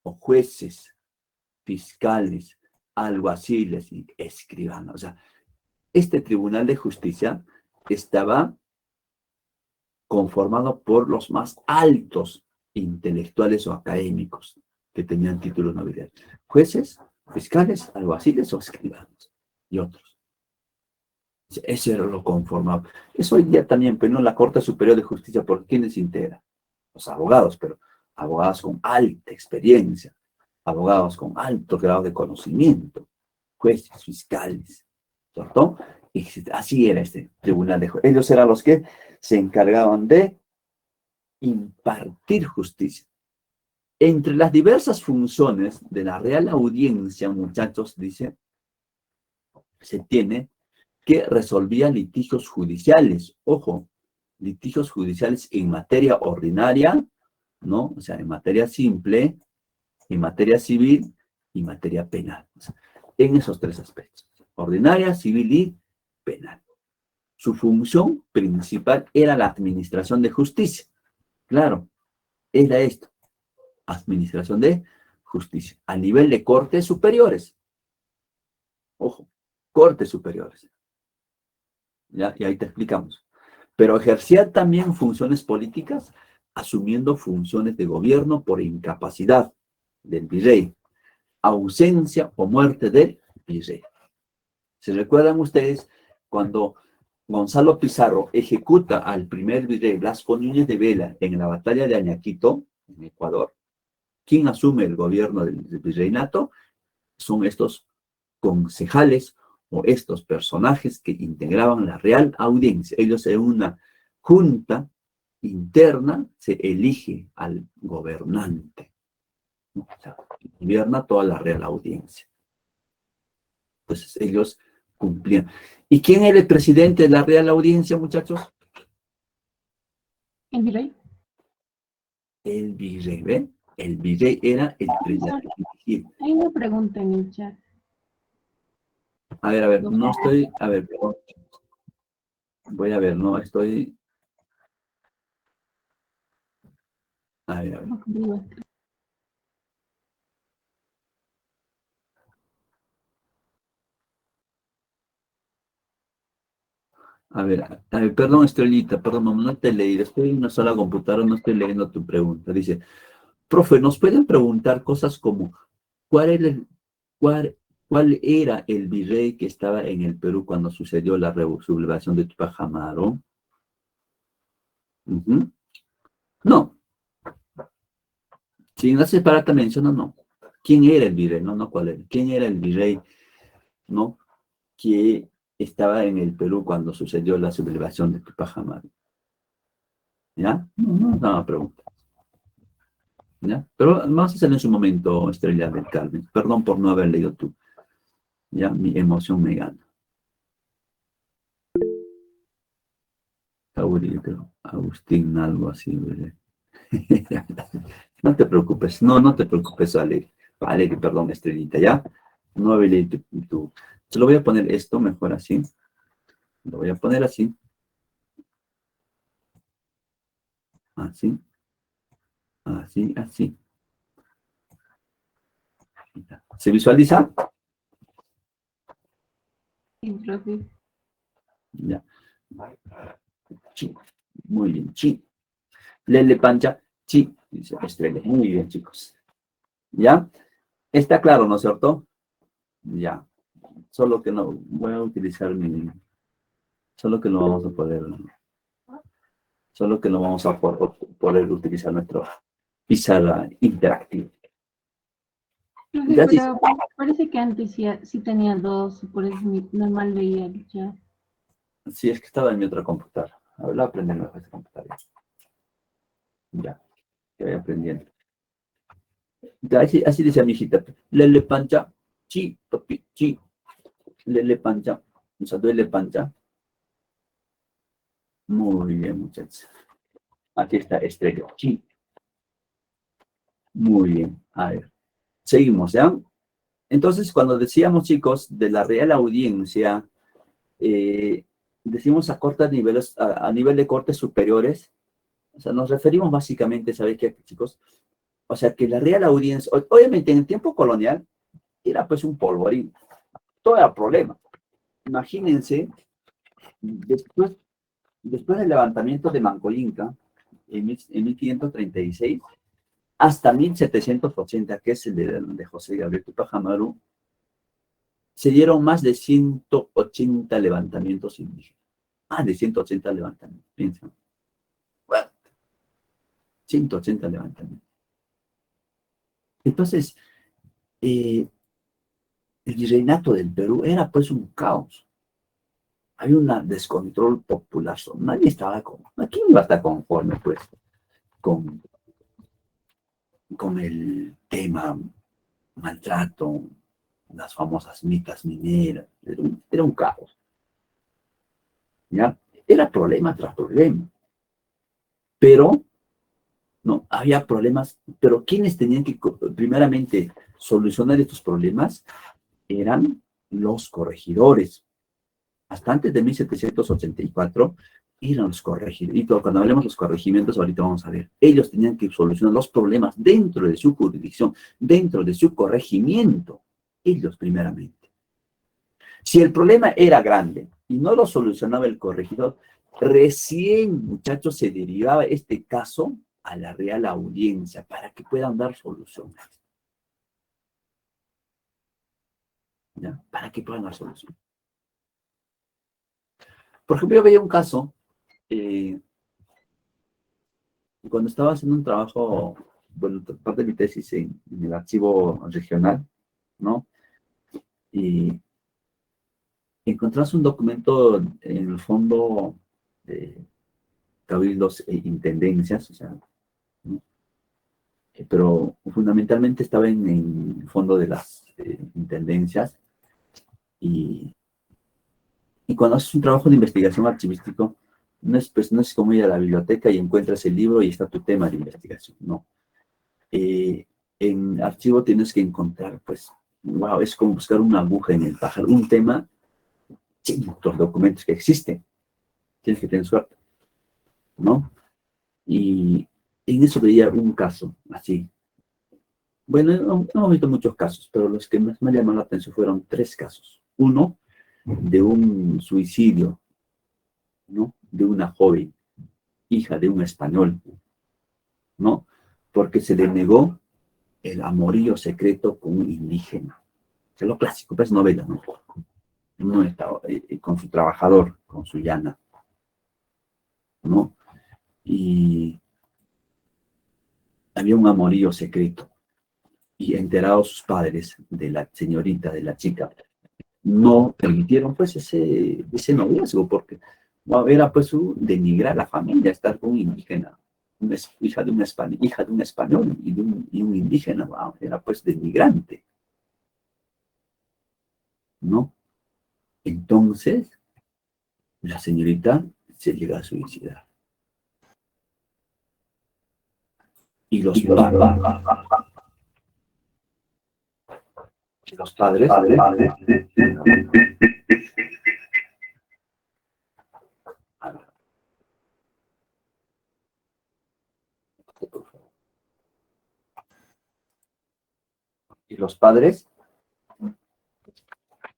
o jueces, fiscales, alguaciles y escribanos. O sea, este tribunal de justicia estaba conformado por los más altos intelectuales o académicos que tenían títulos nobiliarios. Jueces, fiscales, alguaciles o escribanos y otros. Ese era lo conformado. Eso hoy día también, pero no la Corte Superior de Justicia, ¿por quiénes integra? Los abogados, pero abogados con alta experiencia, abogados con alto grado de conocimiento, jueces, fiscales, ¿cierto? Y así era este tribunal de jueces. Ellos eran los que se encargaban de impartir justicia. Entre las diversas funciones de la Real Audiencia, muchachos, dice, se tiene que resolvía litigios judiciales. Ojo, litigios judiciales en materia ordinaria, ¿no? O sea, en materia simple, en materia civil y materia penal. O sea, en esos tres aspectos. Ordinaria, civil y penal. Su función principal era la administración de justicia. Claro, era esto. Administración de justicia. A nivel de cortes superiores. Ojo, cortes superiores. ¿Ya? Y ahí te explicamos. Pero ejercía también funciones políticas, asumiendo funciones de gobierno por incapacidad del virrey, ausencia o muerte del virrey. ¿Se recuerdan ustedes cuando Gonzalo Pizarro ejecuta al primer virrey Blasco Núñez de Vela en la batalla de Añaquito, en Ecuador, ¿quién asume el gobierno del virreinato? Son estos concejales o estos personajes que integraban la Real Audiencia. Ellos en una junta interna se elige al gobernante. O sea, gobierna toda la Real Audiencia. Entonces ellos cumplían. ¿Y quién era el presidente de la Real Audiencia, muchachos? ¿El virrey? El virrey, ¿ve? El virrey era el presidente. Hay una pregunta en el chat. A ver, no estoy, a ver, perdón. Voy a ver, no estoy. A ver. Perdón, Estrellita, perdón, mamá, no te leí. Estoy en una sola computadora, no estoy leyendo tu pregunta. Dice, profe, ¿nos pueden preguntar cosas como cuál era cuál era el virrey que estaba en el Perú cuando sucedió la sublevación de Tupac Amaru? No. Si no hace para menciona, no. ¿Quién era el virrey? No, cuál era. ¿Quién era el virrey, no? Que estaba en el Perú cuando sucedió la sublevación de Tupac Amaru. ¿Ya? No, no, pregunta. ¿Ya? Pero vamos a hacer en su momento, Estrella del Carmen. Perdón por no haber leído tú. Ya, mi emoción me gana. Agustín, algo así. No te preocupes, no te preocupes, Ale. Vale, perdón, Estrellita, ¿ya? No había leído tú. Se lo voy a poner esto mejor así. Lo voy a poner así. Así. Así, así. ¿Se visualiza? Sí, profe. Ya. Chi. Muy bien, chi. Lele pancha, chi. Dice Estrella. Muy bien, chicos. ¿Ya? Está claro, ¿no es cierto? Ya. Solo que no voy a utilizar solo que no vamos a poder. Solo que no vamos a poder utilizar nuestro pizarra interactiva. Profe, Ya sí, pero parece que antes sí tenía dos, por eso normal veía el chat. sí, es que estaba en mi otra computadora. Ahora aprendí mejor esta computadora. Ya, que voy aprendiendo. Ya, así decía mi hijita. Lele pancha, chi, papi, chi. Lele pancha. O sea, duele pancha. Muy bien, muchachos. Aquí está Estrella. Chi. Muy bien. A ver. Seguimos, ¿ya? Entonces, cuando decíamos, chicos, de la Real Audiencia, decimos a cortes niveles, a nivel de cortes superiores, o sea, nos referimos básicamente, ¿sabéis qué, chicos? O sea, que la Real Audiencia, obviamente en el tiempo colonial, era pues un polvorín, todo era problema. Imagínense, después del levantamiento de Manco-Inca, en 1536, hasta 1780, que es el de José Gabriel Tupac Amaru, se dieron más de 180 levantamientos indígenas. Más de 180 levantamientos, piensen. Bueno, 180 levantamientos. Entonces, el virreinato del Perú era pues un caos. Había un descontrol popular. Nadie estaba ¿quién iba a estar conforme pues con, con el tema maltrato, las famosas mitas mineras? Era un caos. ¿Ya? Era problema tras problema. Pero no, había problemas, pero quienes tenían que primeramente solucionar estos problemas eran los corregidores. Hasta antes de 1784 eran los corregidores. Y cuando hablemos de los corregimientos, ahorita vamos a ver, ellos tenían que solucionar los problemas dentro de su jurisdicción, dentro de su corregimiento, ellos primeramente. Si el problema era grande y no lo solucionaba el corregidor, recién, muchachos, se derivaba este caso a la Real Audiencia para que puedan dar soluciones. ¿Ya? Para que puedan dar soluciones. Por ejemplo, yo veía un caso, eh, cuando estaba haciendo un trabajo, bueno, parte de mi tesis en el archivo regional, ¿no? Y encontrás un documento en el fondo de cabildos e intendencias, o sea, ¿no? Pero fundamentalmente estaba en el fondo de las intendencias y cuando haces un trabajo de investigación archivístico, no es, pues, no es como ir a la biblioteca y encuentras el libro y está tu tema de investigación, no. En archivo tienes que encontrar, pues, wow, es como buscar una aguja en el pájaro, un tema, los documentos que existen, tienes que tener suerte, ¿no? Y en eso veía un caso, así. Bueno, no hemos visto muchos casos, pero los que más me llamaron la atención fueron 3 casos. Uno, de un suicidio, ¿no? De una joven, hija de un español, ¿no? Porque se le negó el amorío secreto con un indígena. Es lo clásico, pues novela, ¿no? No estaba con su trabajador, con su llana, ¿no? Y había un amorío secreto. Y enterados sus padres de la señorita, de la chica, no permitieron pues ese noviazgo, porque wow, era pues denigrar a la familia, estar con un indígena, hija de un español, hija de un español y un indígena, wow, era pues denigrante, ¿no? Entonces, la señorita se llega a suicidar. Y los padres, y los padres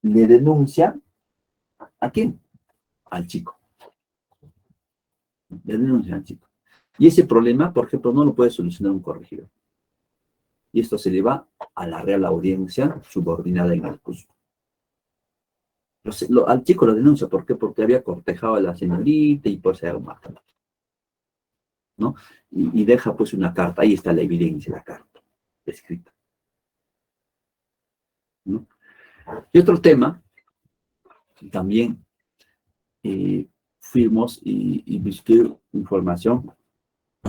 le denuncian ¿a quién? Al chico. Le denuncian al chico. Y ese problema, por ejemplo, no lo puede solucionar un corregidor. Y esto se lleva a la Real Audiencia subordinada en el Cusco. Al chico lo denuncia, ¿por qué? Porque había cortejado a la señorita y por ser matado, ¿no? Y deja pues una carta, ahí está la evidencia, la carta escrita, ¿no? Y otro tema, también fuimos y busqué información,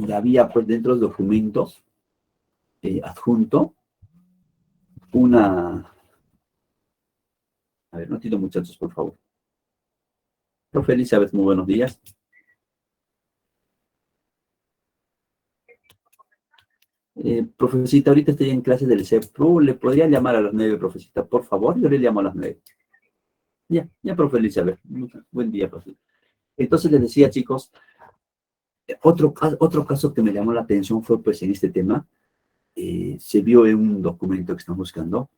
y había pues dentro de los documentos adjunto una... A ver, no entiendo muchachos, por favor. Profe Elizabeth, muy buenos días. Profesita, ahorita estoy en clase del CEPRU, ¿le podría llamar a las 9, profesita, por favor? Yo le llamo a las 9. Ya, profe Elizabeth. Buen día, profe. Entonces les decía, chicos, otro caso que me llamó la atención fue, pues, en este tema, se vio en un documento que estamos buscando,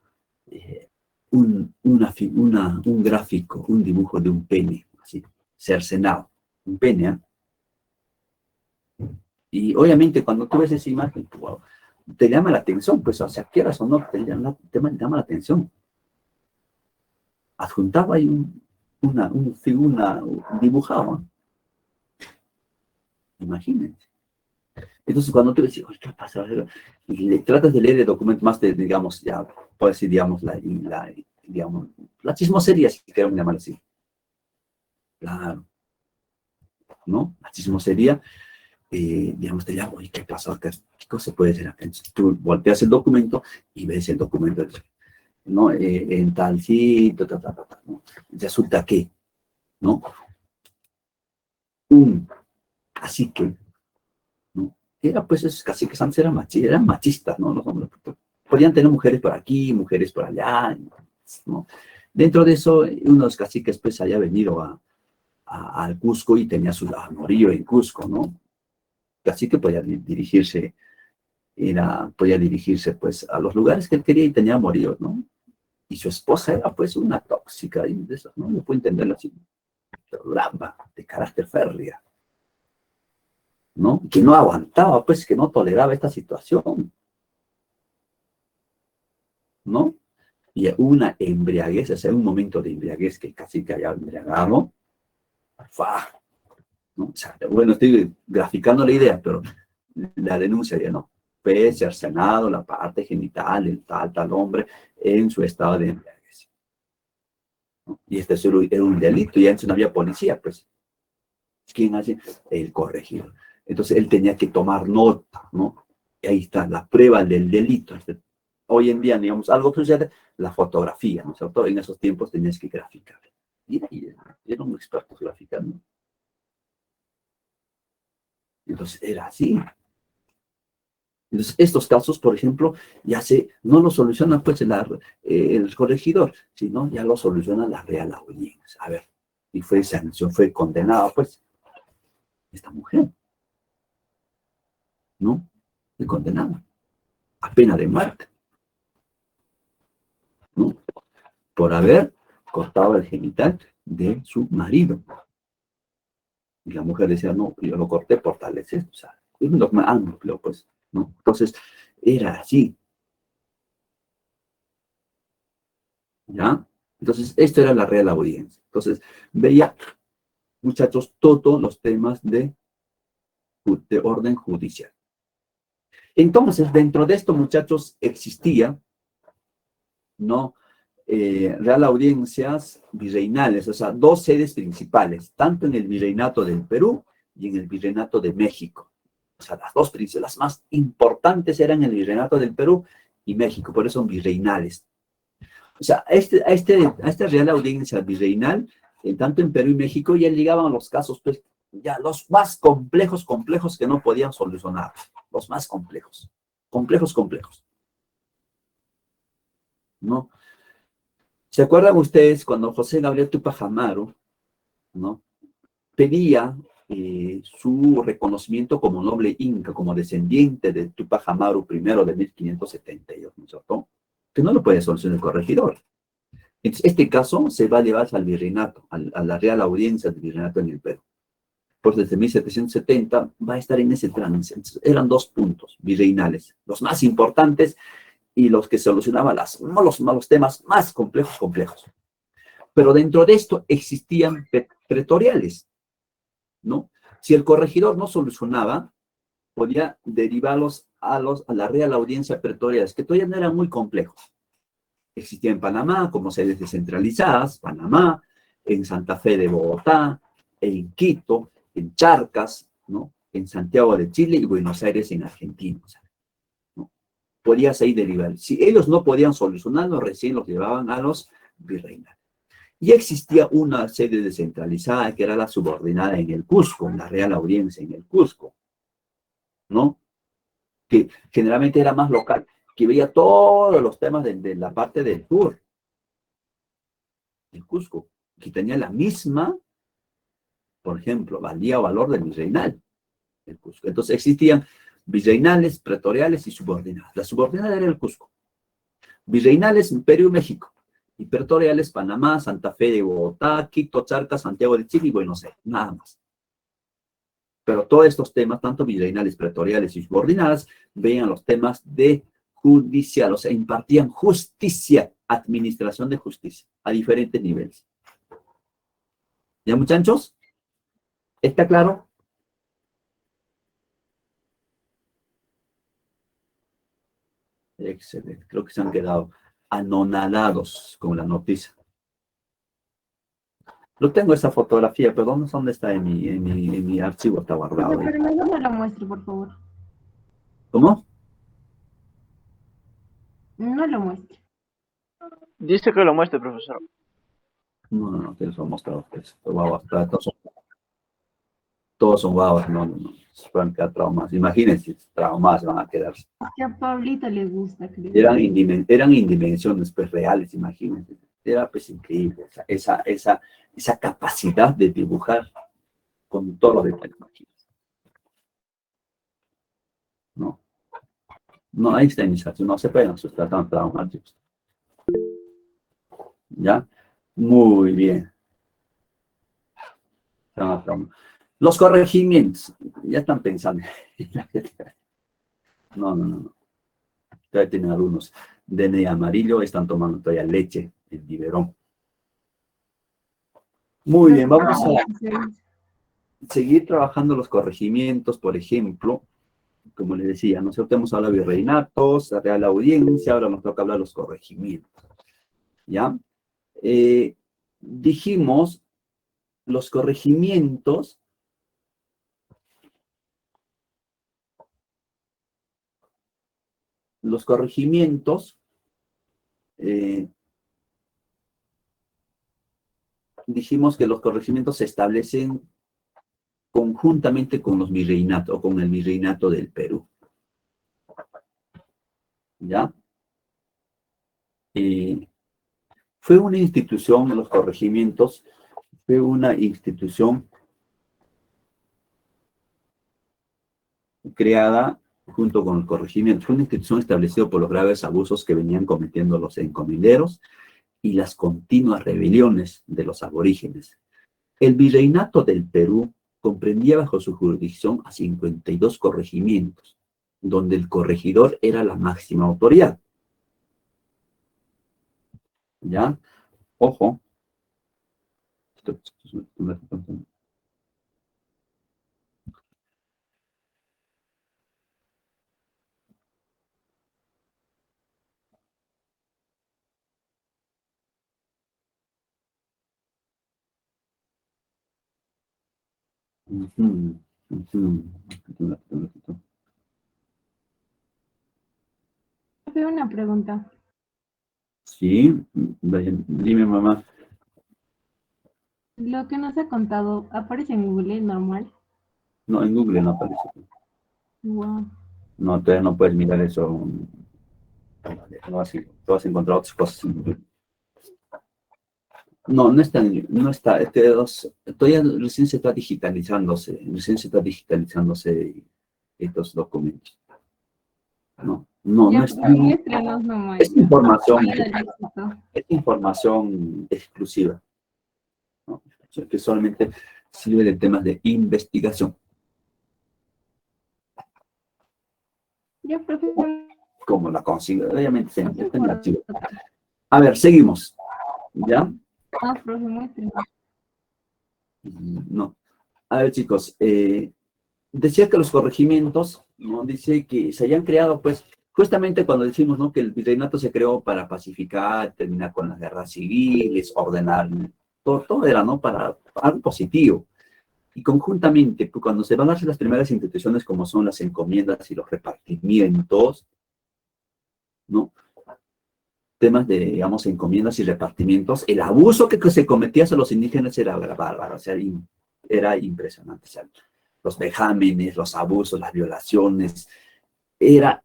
un gráfico, un dibujo de un pene, así, cercenado, un pene, ¿eh? Y obviamente cuando tú ves esa imagen, wow, te llama la atención, pues, o sea, quieras o no, te llama la atención. Adjuntaba ahí una figura dibujada, imagínense. Entonces, cuando tú dices, ¿qué pasa? Y le tratas de leer el documento más de, digamos, ya, puedo decir, digamos, digamos, la chismosería, si queremos llamar así. Claro, ¿no? La chismosería, digamos, te llamo, ¿y qué pasó? ¿Qué cosa puede ser? Entonces, tú volteas el documento y ves el documento, ¿no? En tal sitio, ¿no? Resulta que, ¿no? Así que, ¿no? Era pues esos caciques antes eran machistas, ¿no? Los hombres podían tener mujeres por aquí, mujeres por allá, ¿no? Dentro de eso, uno de los caciques pues había venido al Cusco y tenía su amorío en Cusco, ¿no? Así que podía dirigirse pues a los lugares que él quería y tenía amoríos, ¿no? Y su esposa era pues una tóxica, y de eso, ¿no? No puedo entenderlo así, pero brava, de carácter férrea, ¿no? Que no aguantaba, pues, que no toleraba esta situación, ¿no? Y una embriaguez, o sea, un momento de embriaguez que casi que había embriagado, ¡Fa! ¿No? O sea, bueno, estoy graficando la idea, pero la denuncia ya no. Fue cercenado la parte genital del tal hombre en su estado de embriaguez. ¿No? Y este era un delito, y antes no había policía, pues. ¿Quién hace? El corregidor. Entonces él tenía que tomar nota, ¿no? Y ahí está la prueba del delito. Hoy en día, digamos, algo sucede, la fotografía, ¿no es cierto? En esos tiempos tenías que graficar. Y era un experto graficando. Entonces era así. Entonces, estos casos, por ejemplo, no lo soluciona pues el corregidor, sino ya lo soluciona la Real Audiencia. A ver, y fue condenada, pues, esta mujer, ¿no? Fue condenada a pena de muerte, ¿no? Por haber cortado el genital de su marido. Y la mujer decía, no, yo lo corté por tales, o sea, es un dogma amplio, pues, ¿no? Entonces, era así, ¿ya? Entonces, esto era la Real Audiencia. Entonces, veía, muchachos, todos los temas de orden judicial. Entonces, dentro de esto, muchachos, existía, ¿no? Real Audiencias virreinales, o sea, dos sedes principales, tanto en el Virreinato del Perú y en el Virreinato de México. O sea, las más importantes eran el Virreinato del Perú y México, por eso son virreinales. O sea, a esta Real Audiencia virreinal, tanto en Perú y México, ya llegaban los casos, pues, ya los más complejos que no podían solucionar. Los más complejos. Complejos. ¿No? ¿Se acuerdan ustedes cuando José Gabriel Tupac Amaru, ¿no? Pedía su reconocimiento como noble inca, como descendiente de Tupac Amaru I de 1572, ¿no es cierto? Que no lo puede solucionar el corregidor. Entonces, este caso se va a llevar al virreinato, a la Real Audiencia del Virreinato en el Perú. Pues desde 1770 va a estar en ese trance. Entonces, eran dos puntos virreinales, los más importantes y los que solucionaban los temas más complejos. Pero dentro de esto existían pretoriales, ¿no? Si el corregidor no solucionaba, podía derivarlos a la Real Audiencia pretoriales, que todavía no eran muy complejos. Existía en Panamá como sedes descentralizadas, Panamá, en Santa Fe de Bogotá, en Quito, en Charcas, ¿no? En Santiago de Chile y Buenos Aires en Argentina. ¿No? Podías ahí derivar. Si ellos no podían solucionarlo, recién los llevaban a los virreinales. Y existía una sede descentralizada que era la subordinada en el Cusco, la Real Audiencia en el Cusco, ¿no? Que generalmente era más local, que veía todos los temas de la parte del sur, del Cusco, que tenía la misma, por ejemplo, valía o valor del virreinal, el Cusco. Entonces existían virreinales, pretoriales y subordinadas. La subordinada era el Cusco. Virreinales, Perú, México. Y pretoriales, Panamá, Santa Fe de Bogotá, Quito, Charcas, Santiago de Chile y Buenos Aires, nada más. Pero todos estos temas, tanto virreinales, pretoriales y subordinadas, veían los temas de judicial, o sea, impartían justicia, administración de justicia, a diferentes niveles. ¿Ya, muchachos? ¿Está claro? Excelente, creo que se han quedado anonadados con la noticia. No tengo esa fotografía, pero ¿dónde está en mi archivo? Está guardado. Pero no me lo muestre, por favor. ¿Cómo? No lo muestre. Dice que lo muestre, profesor. No, que eso ha mostrado. Guau, todos son guavos, no. Se van a quedar traumados. Imagínense, traumados van a quedar. Es que a Pablito le gusta, creo. Eran en dimensiones pues, reales, imagínense. Era pues increíble esa capacidad de dibujar con todo lo detalles. No hay extemización, no se pueden asustar tan traumáticos. ¿Ya? Muy bien. Los corregimientos, ya están pensando. No. Todavía tienen algunos DNI amarillo, están tomando todavía leche, el biberón. Muy bien, vamos a 16. seguir trabajando los corregimientos, por ejemplo, como les decía, nosotros hemos hablado de virreinatos, la Real Audiencia, ahora nos toca hablar de los corregimientos, ¿ya? Dijimos, los corregimientos dijimos que los corregimientos se establecen conjuntamente con los virreinatos o con el virreinato del Perú. ¿Ya? Fue una institución, los corregimientos, fue una institución creada junto con el corregimiento. Fue una institución establecida por los graves abusos que venían cometiendo los encomenderos y las continuas rebeliones de los aborígenes. El virreinato del Perú comprendía bajo su jurisdicción a 52 corregimientos, donde el corregidor era la máxima autoridad. ¿Ya? Ojo. Profe, una pregunta. Sí, dime mamá. Lo que nos ha contado, ¿aparece en Google normal? No, en Google no aparece. Wow. No, todavía no puedes mirar eso. No vas a encontrar otras cosas en Google. No, no está, no está. Todavía recién se está digitalizándose estos documentos. No Ya, está. muéstrenos nomás. Es información, Vida del éxito. es información exclusiva, ¿no? O sea, que solamente sirve de temas de investigación. Ya, profe. Como la consigo, obviamente está en el archivo. A ver, seguimos. ¿Ya? Ah, profe, muéstrenos. No. A ver, chicos, decía que los corregimientos, ¿no? Dice que se hayan creado, pues, justamente cuando decimos, ¿no? Que el virreinato se creó para pacificar, terminar con las guerras civiles, ordenar, todo era, ¿no? Para algo positivo. Y conjuntamente, pues, cuando se van a hacer las primeras instituciones como son las encomiendas y los repartimientos, ¿no? Temas de, digamos, encomiendas y repartimientos, el abuso que se cometía a los indígenas era bárbaro, o sea, era impresionante. O sea, los vejámenes, los abusos, las violaciones, era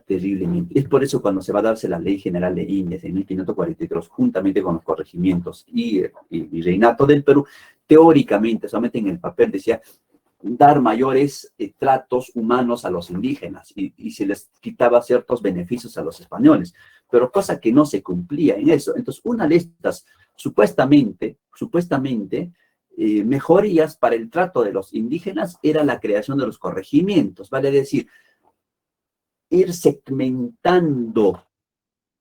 terriblemente. Es por eso cuando se va a darse la Ley General de Indias en 1543, juntamente con los corregimientos y Virreinato del Perú, teóricamente, solamente en el papel decía dar mayores tratos humanos a los indígenas y se les quitaba ciertos beneficios a los españoles, pero cosa que no se cumplía en eso. Entonces, una de estas supuestamente mejorías para el trato de los indígenas era la creación de los corregimientos, vale decir, ir segmentando,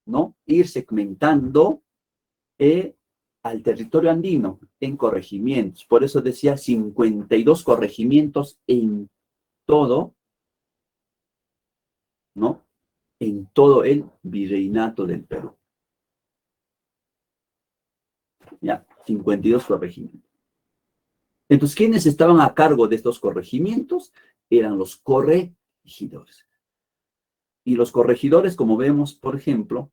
¿no? Ir segmentando al territorio andino en corregimientos. Por eso decía 52 corregimientos en todo, ¿no? En todo el virreinato del Perú. Ya, 52 corregimientos. Entonces, ¿quiénes estaban a cargo de estos corregimientos? Eran los corregidores. Y los corregidores, como vemos, por ejemplo,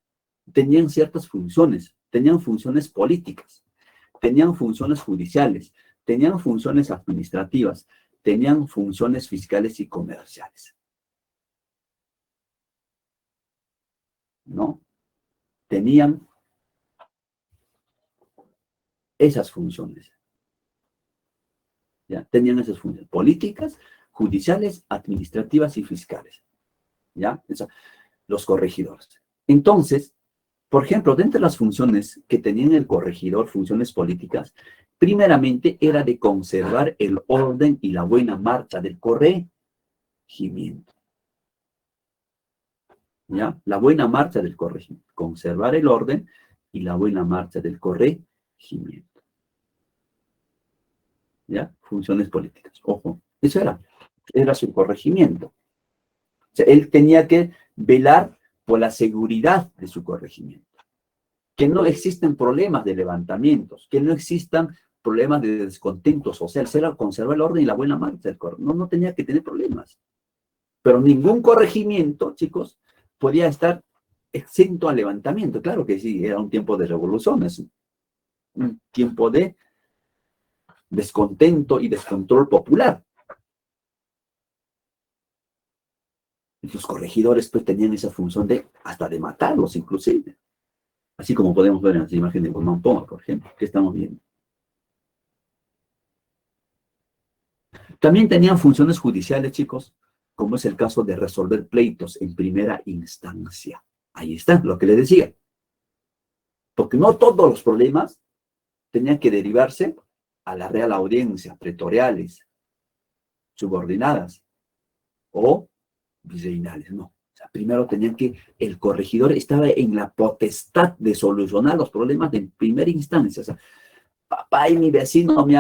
tenían ciertas funciones, tenían funciones políticas, tenían funciones judiciales, tenían funciones administrativas, tenían funciones fiscales y comerciales. ¿No? Tenían esas funciones. ¿Ya? Tenían esas funciones políticas, judiciales, administrativas y fiscales. ¿Ya? Los corregidores. Entonces, por ejemplo, dentro de las funciones que tenían el corregidor, funciones políticas, primeramente era de conservar el orden y la buena marcha del corregimiento. ¿Ya? La buena marcha del corregimiento. Conservar el orden y la buena marcha del corregimiento. ¿ya? Funciones políticas. Ojo, eso era su corregimiento. O sea, él tenía que velar por la seguridad de su corregimiento. Que no existen problemas de levantamientos, que no existan problemas de descontento social, era conservar el orden y la buena marcha del corregimiento. No tenía que tener problemas. Pero ningún corregimiento, chicos, podía estar exento al levantamiento. Claro que sí, era un tiempo de revoluciones, un tiempo de descontento y descontrol popular. Los corregidores pues tenían esa función hasta de matarlos inclusive. Así como podemos ver en las imágenes de Guzmán Poma, por ejemplo, que estamos viendo. También tenían funciones judiciales, chicos, como es el caso de resolver pleitos en primera instancia. Ahí está, lo que les decía. Porque no todos los problemas tenían que derivarse a la Real Audiencia, pretoriales, subordinadas o virreinales, no. O sea, primero tenían que, el corregidor estaba en la potestad de solucionar los problemas de primera instancia. O sea, papá y mi vecino me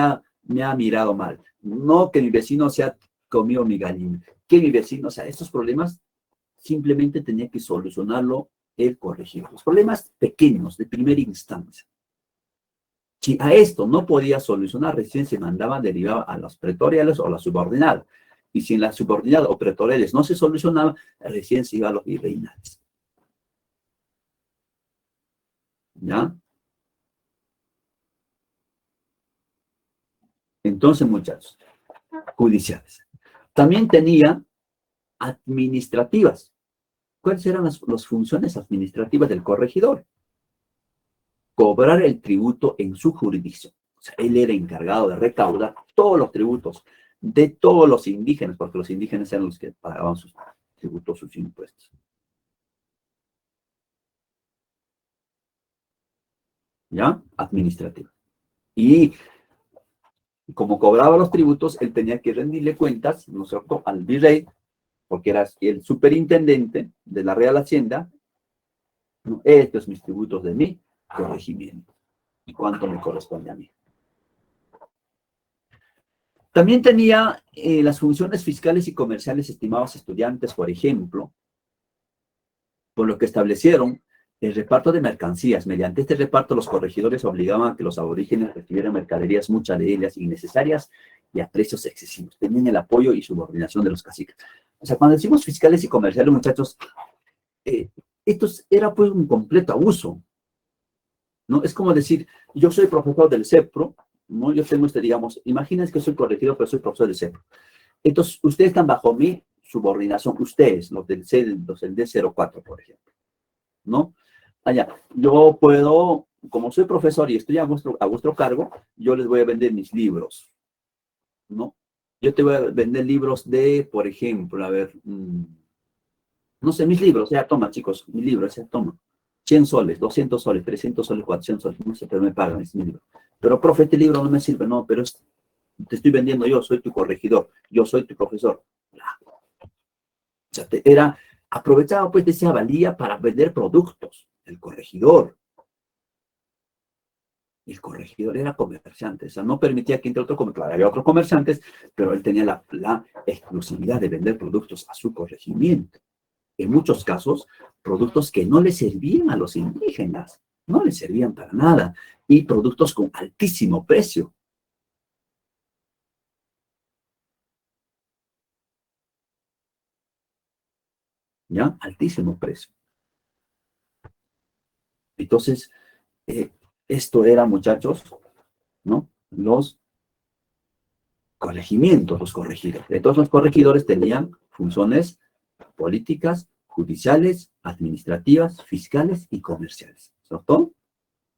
ha mirado mal. No que mi vecino se ha comido mi gallina. Que mi vecino, o sea, estos problemas simplemente tenía que solucionarlo el corregidor. Los problemas pequeños, de primera instancia. Si a esto no podía solucionar, recién se mandaba derivar a los pretoriales o a la subordinada. Y si en la subordinada o pretoriales no se solucionaba, recién se iba a los virreinales. ¿Ya? Entonces, muchachos, judiciales. También tenía administrativas. ¿Cuáles eran las funciones administrativas del corregidor? Cobrar el tributo en su jurisdicción. O sea, él era encargado de recaudar todos los tributos de todos los indígenas, porque los indígenas eran los que pagaban sus tributos, sus impuestos. ¿Ya? Administrativa. Y como cobraba los tributos, él tenía que rendirle cuentas, ¿no es cierto?, al virrey, porque era el superintendente de la Real Hacienda. ¿No? Estos son mis tributos de mi corregimiento. ¿Y cuánto me corresponde a mí? También tenía las funciones fiscales y comerciales, estimados estudiantes, por ejemplo, por lo que establecieron el reparto de mercancías. Mediante este reparto, los corregidores obligaban a que los aborígenes recibieran mercaderías, muchas de ellas innecesarias y a precios excesivos. Tenían el apoyo y subordinación de los caciques. O sea, cuando decimos fiscales y comerciales, muchachos, esto era pues un completo abuso, ¿no? Es como decir, yo soy profesor del CEPRO, ¿no? Yo tengo digamos, imagínense que soy corregidor, pero soy profesor del CEPRO. Entonces, ustedes están bajo mi subordinación, ustedes, los del D04, por ejemplo, ¿no? Allá, yo puedo, como soy profesor y estoy a vuestro cargo, yo les voy a vender mis libros, ¿no? Yo te voy a vender libros de, por ejemplo, a ver, no sé, mis libros, ya toma, chicos, mis libros, ya toma. 100 soles, 200 soles, 300 soles, 400 soles, no sé, pero me pagan, es mi libro. Pero, profe, este libro no me sirve, no, pero te estoy vendiendo yo, soy tu corregidor, yo soy tu profesor. O sea, aprovechaba pues de esa valía para vender productos, el corregidor. El corregidor era comerciante, o sea, no permitía que entre otro comerciante, claro, había otros comerciantes, pero él tenía la exclusividad de vender productos a su corregimiento. En muchos casos, productos que no le servían a los indígenas, no les servían para nada, y productos con altísimo precio. ¿Ya? Altísimo precio. Entonces, esto era, muchachos, ¿no? Los corregimientos, los corregidores. Entonces, los corregidores tenían funciones políticas, judiciales, administrativas, fiscales y comerciales. ¿Cierto?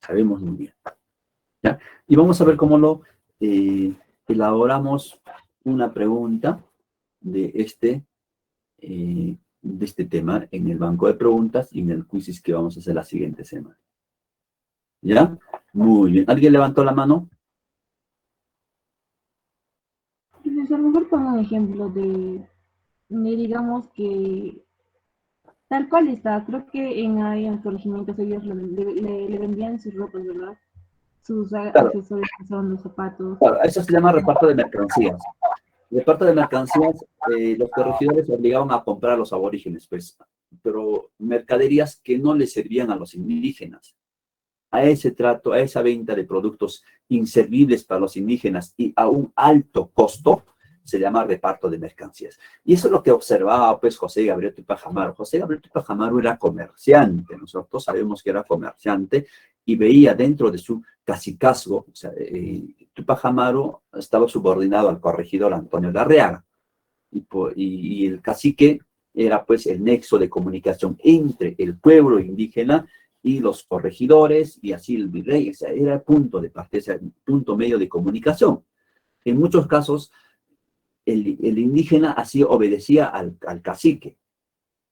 Sabemos muy bien. ¿Ya? Y vamos a ver cómo lo elaboramos una pregunta de este tema en el banco de preguntas y en el quiz que vamos a hacer la siguiente semana. ¿Ya? Muy bien. ¿Alguien levantó la mano? Pues a lo mejor pongo un ejemplo de digamos que tal cual está, creo que ahí en corregimientos ellos le vendían sus ropas, ¿verdad? sus Claro. accesorios, que son los zapatos. Claro, eso se llama reparto de mercancías. Reparto de mercancías, los corregidores obligaban a comprar a los aborígenes, pues, pero mercaderías que no les servían a los indígenas. A ese trato, a esa venta de productos inservibles para los indígenas y a un alto costo, se llama reparto de mercancías. Y eso es lo que observaba, pues, José Gabriel Tupac Amaru. José Gabriel Tupac Amaru era comerciante, nosotros sabemos que era comerciante, y veía dentro de su cacicazgo, o sea, Tupac Amaru estaba subordinado al corregidor Antonio Larreaga, y el cacique era, pues, el nexo de comunicación entre el pueblo indígena y los corregidores, y así el virrey, o sea, era el punto de partida, o sea, el punto medio de comunicación. En muchos casos, el indígena así obedecía al cacique,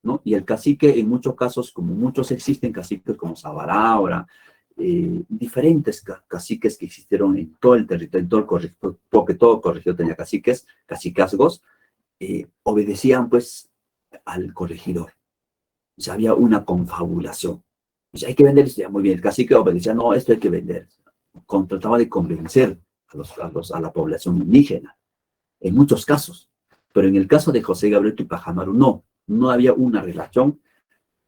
¿no? Y el cacique, en muchos casos, como muchos existen caciques como Sabaraura, diferentes caciques que existieron en todo el territorio, en todo el corregidor, porque todo corregidor tenía caciques, cacicazgos, obedecían, pues, al corregidor. O sea, había una confabulación. O sea, hay que vender esto, ya muy bien. El cacique obedecía, no, esto hay que vender. Trataba de convencer a la población indígena, en muchos casos. Pero en el caso de José Gabriel Tupac Amaru, no había una relación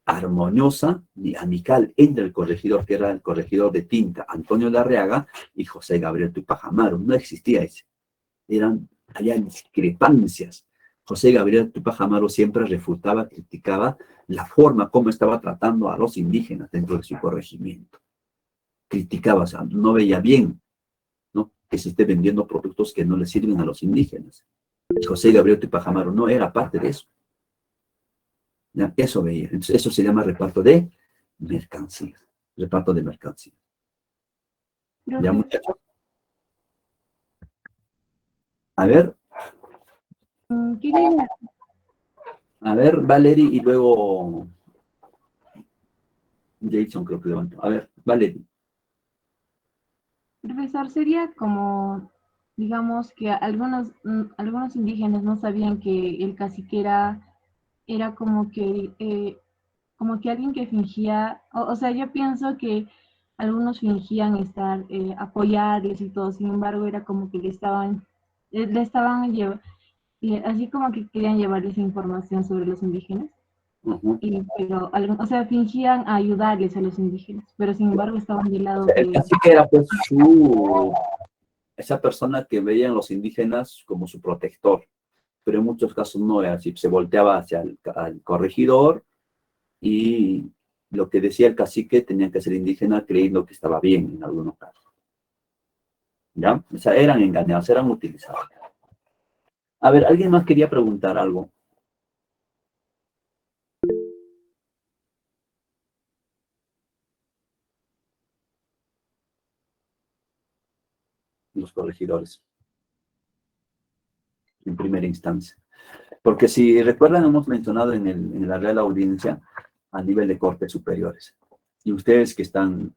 armoniosa ni amical entre el corregidor, que era el corregidor de Tinta, Antonio Larreaga, y José Gabriel Tupac Amaru. No existía ese. Había discrepancias. José Gabriel Tupac Amaru siempre refutaba, criticaba la forma como estaba tratando a los indígenas dentro de su corregimiento. Criticaba, o sea, no veía bien, ¿no?, que se esté vendiendo productos que no le sirven a los indígenas. José Gabriel Tupac Amaru no era parte de eso. ¿Ya? Eso veía. Entonces, eso se llama reparto de mercancías. Reparto de mercancías. ¿Ya, muchachos? A ver, Quería Valerie, y luego Jason creo que levantó. A ver, Valerie. Profesor, sería como, digamos, que algunos indígenas no sabían que el cacique era como que alguien que fingía, o sea, yo pienso que algunos fingían estar, apoyarles y todo, sin embargo, era como que le estaban llevando, así como que querían llevarles información sobre los indígenas. Uh-huh. Pero, o sea, fingían ayudarles a los indígenas, pero sin embargo estaban del O lado sea, el de... cacique era, pues, esa persona que veían los indígenas como su protector, pero en muchos casos no era así. Se volteaba hacia al corregidor, y lo que decía el cacique tenía que ser indígena, creyendo que estaba bien en algunos casos. ¿Ya? O sea, eran engañados, eran utilizados. A ver, ¿alguien más quería preguntar algo? Los corregidores, en primera instancia. Porque si recuerdan, hemos mencionado en la Real Audiencia a nivel de cortes superiores. Y ustedes que están,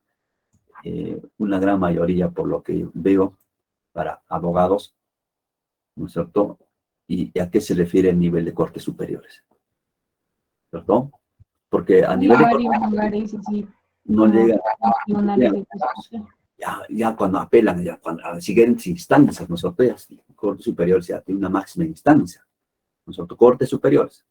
una gran mayoría, por lo que veo, para abogados, ¿no es cierto? ¿Y a qué se refiere el nivel de cortes superiores? ¿Cierto? Porque a Hay nivel de varios lugares así no como llega tribunales de justicia. ya cuando apelan, ya cuando a las siguientes instancias, nosotros ya, Corte Superior ya tiene una máxima instancia, nosotros Cortes Superiores.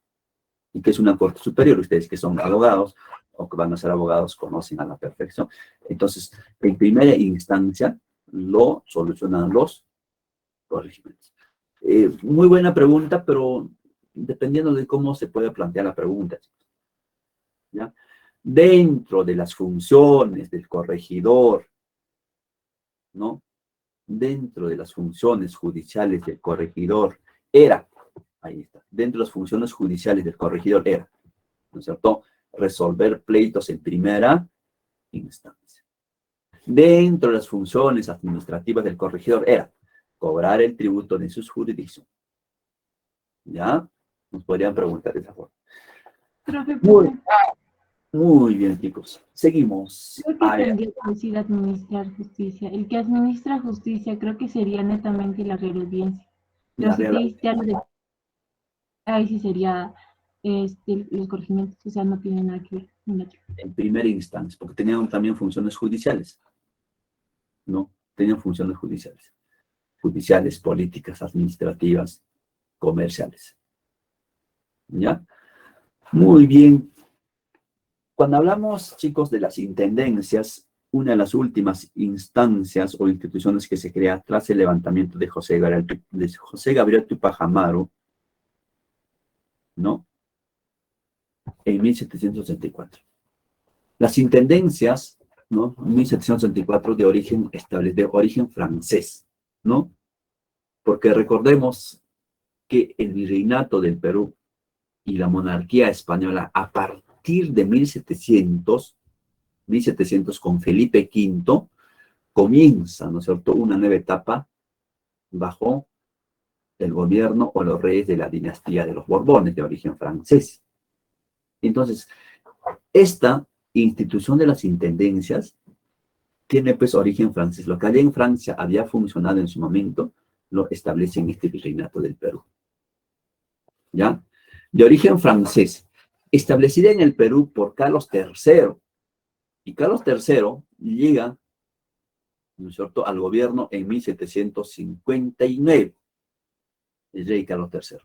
¿Y qué es una Corte Superior? Ustedes que son abogados o que van a ser abogados conocen a la perfección. Entonces, en primera instancia lo solucionan los corregimientos. Muy buena pregunta, pero dependiendo de cómo se puede plantear la pregunta, ¿ya? Dentro de las funciones del corregidor, ¿no? Dentro de las funciones judiciales del corregidor ahí está, dentro de las funciones judiciales del corregidor ¿no es cierto?, resolver pleitos en primera instancia. Dentro de las funciones administrativas del corregidor cobrar el tributo de sus jurisdicciones. ¿Ya? Nos podrían preguntar de esa forma. Profe, Muy bien, chicos. Seguimos. creo que tendría que decir administrar justicia. El que administra justicia creo que sería netamente la Real Audiencia. Pero La si te regla diste algo de ahí sí sería los corregimientos, o sea, no tiene nada que ver. en primera instancia, porque tenían también funciones judiciales. ¿no? Tenían funciones judiciales, políticas, administrativas, comerciales. ¿Ya? Muy bien. Cuando hablamos, chicos, de las intendencias, una de las últimas instancias o instituciones que se crea tras el levantamiento de José Gabriel Tupac Amaru, ¿no? En 1784. Las intendencias, ¿no? En 1784 de origen francés, ¿no? Porque recordemos que el virreinato del Perú y la monarquía española a partir de 1700 con Felipe V, comienza, ¿no es cierto?, una nueva etapa bajo el gobierno o los reyes de la dinastía de los Borbones, de origen francés. Entonces, esta institución de las intendencias tiene pues origen francés. Lo que allá en Francia había funcionado en su momento, lo establece en este virreinato del Perú. ¿Ya? De origen francés, establecida en el Perú por Carlos III. Y Carlos III llega, ¿no es cierto?, al gobierno en 1759. El rey Carlos III,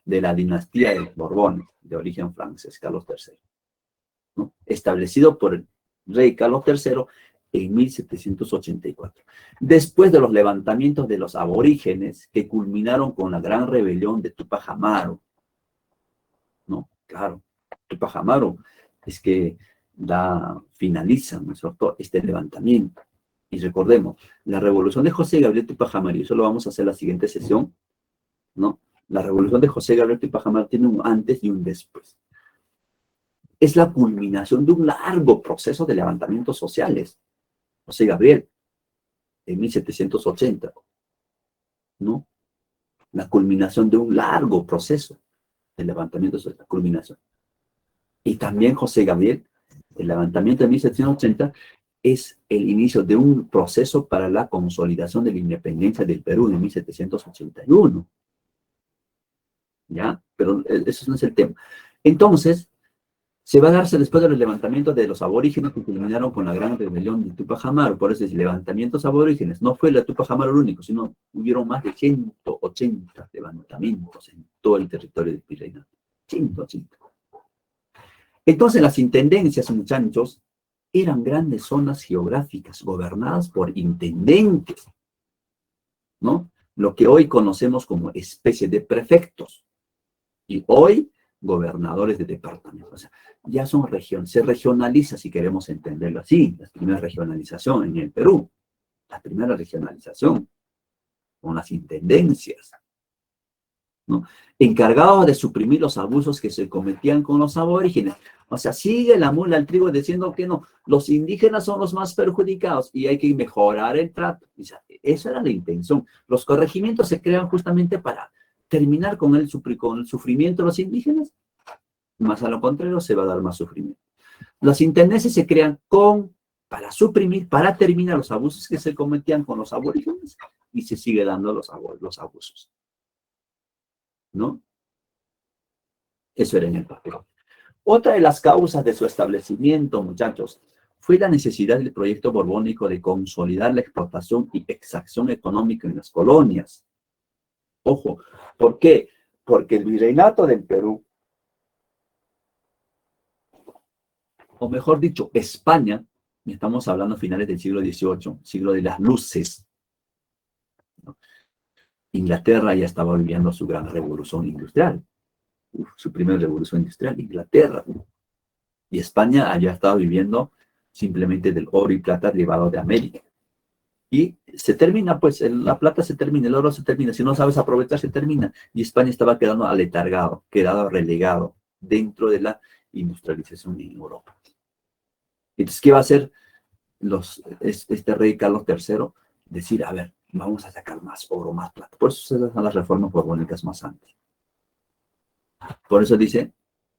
de la dinastía de Borbones, de origen francés, Carlos III. ¿No? Establecido por el rey Carlos III en 1784. Después de los levantamientos de los aborígenes que culminaron con la gran rebelión de Tupac Amaru. ¿No? Claro, Tupac Amaru es que finaliza, ¿no es cierto?, este levantamiento. Y recordemos, la revolución de José Gabriel Tupac Amaru, y eso lo vamos a hacer en la siguiente sesión, ¿no? La revolución de José Gabriel Tupac Amaru tiene un antes y un después. Es la culminación de un largo proceso de levantamientos sociales. José Gabriel, en 1780, ¿no? La culminación de un largo proceso de levantamiento social, la culminación. Y también José Gabriel, el levantamiento de 1780, es el inicio de un proceso para la consolidación de la independencia del Perú en 1781. ¿Ya? Pero eso no es el tema. Entonces, se va a darse después de los levantamientos de los aborígenes que culminaron con la gran rebelión de Tupac Amaru. Por eso es levantamientos aborígenes. No fue la Tupac Amaru el único, sino hubieron más de 180 levantamientos en todo el territorio del virreinato. 180. Entonces las intendencias, muchachos, eran grandes zonas geográficas gobernadas por intendentes, ¿no? Lo que hoy conocemos como especie de prefectos. Y hoy, gobernadores de departamentos. O sea, ya son regiones, se regionaliza, si queremos entenderlo así, la primera regionalización en el Perú, la primera regionalización con las intendencias, ¿no? Encargados de suprimir los abusos que se cometían con los aborígenes. O sea, sigue la mula al trigo diciendo que no, los indígenas son los más perjudicados y hay que mejorar el trato. O sea, esa era la intención. Los corregimientos se crean justamente para terminar con el sufrimiento de los indígenas, más a lo contrario se va a dar más sufrimiento. Las intendencias se crean para suprimir, para terminar los abusos que se cometían con los aborígenes y se sigue dando los abusos. ¿No? Eso era en el papel. Otra de las causas de su establecimiento, muchachos, fue la necesidad del proyecto borbónico de consolidar la explotación y exacción económica en las colonias. Ojo, ¿por qué? Porque el virreinato del Perú, o mejor dicho, España, estamos hablando a finales del siglo XVIII, siglo de las luces, ¿no? Inglaterra ya estaba viviendo su gran revolución industrial, su primera revolución industrial, Inglaterra, y España ya estaba viviendo simplemente del oro y plata derivado de América. Y se termina, pues, la plata se termina, el oro se termina, si no sabes aprovechar, se termina. Y España estaba quedando aletargado, quedado relegado dentro de la industrialización en Europa. Entonces, ¿qué va a hacer este rey Carlos III? Decir, a ver, vamos a sacar más oro, más plata. Por eso se hacen las reformas borbónicas más antes. Por eso dice,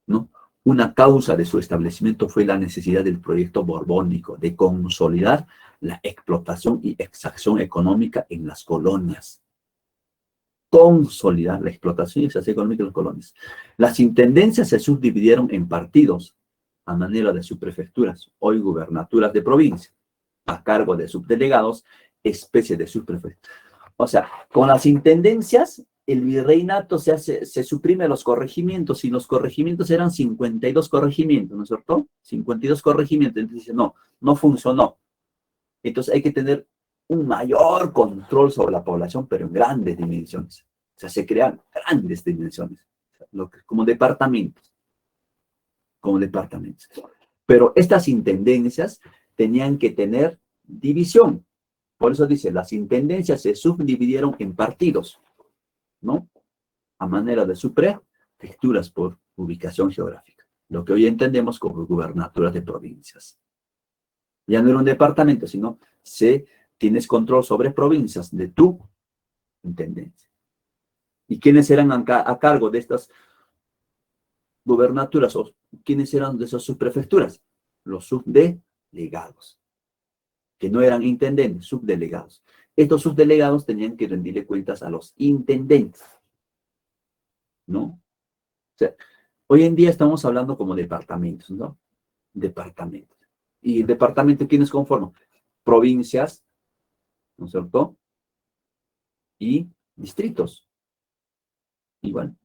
¿no? Una causa de su establecimiento fue la necesidad del proyecto borbónico de consolidar la explotación y exacción económica en las colonias. Consolidar la explotación y exacción económica en las colonias. Las intendencias se subdividieron en partidos a manera de subprefecturas, hoy gubernaturas de provincia, a cargo de subdelegados especie de subprefectura. O sea, con las intendencias, el virreinato se suprime los corregimientos, y los corregimientos eran 52 corregimientos, ¿no es cierto? 52 corregimientos. Entonces dice, no, no funcionó. Entonces hay que tener un mayor control sobre la población, pero en grandes dimensiones. O sea, se crean grandes dimensiones, como departamentos, como departamentos. Pero estas intendencias tenían que tener división. Por eso dice, las intendencias se subdividieron en partidos, ¿no? A manera de subprefecturas por ubicación geográfica. Lo que hoy entendemos como gubernaturas de provincias. Ya no era un departamento, sino tienes control sobre provincias de tu intendencia. ¿Y quiénes eran a cargo de estas gubernaturas? ¿O quiénes eran de esas subprefecturas? Los subdelegados, que no eran intendentes, subdelegados. Estos subdelegados tenían que rendirle cuentas a los intendentes, ¿no? O sea, hoy en día estamos hablando como departamentos, ¿no? Departamentos. ¿Y el departamento quiénes conforman? Provincias, ¿no es cierto? Y distritos. Igual.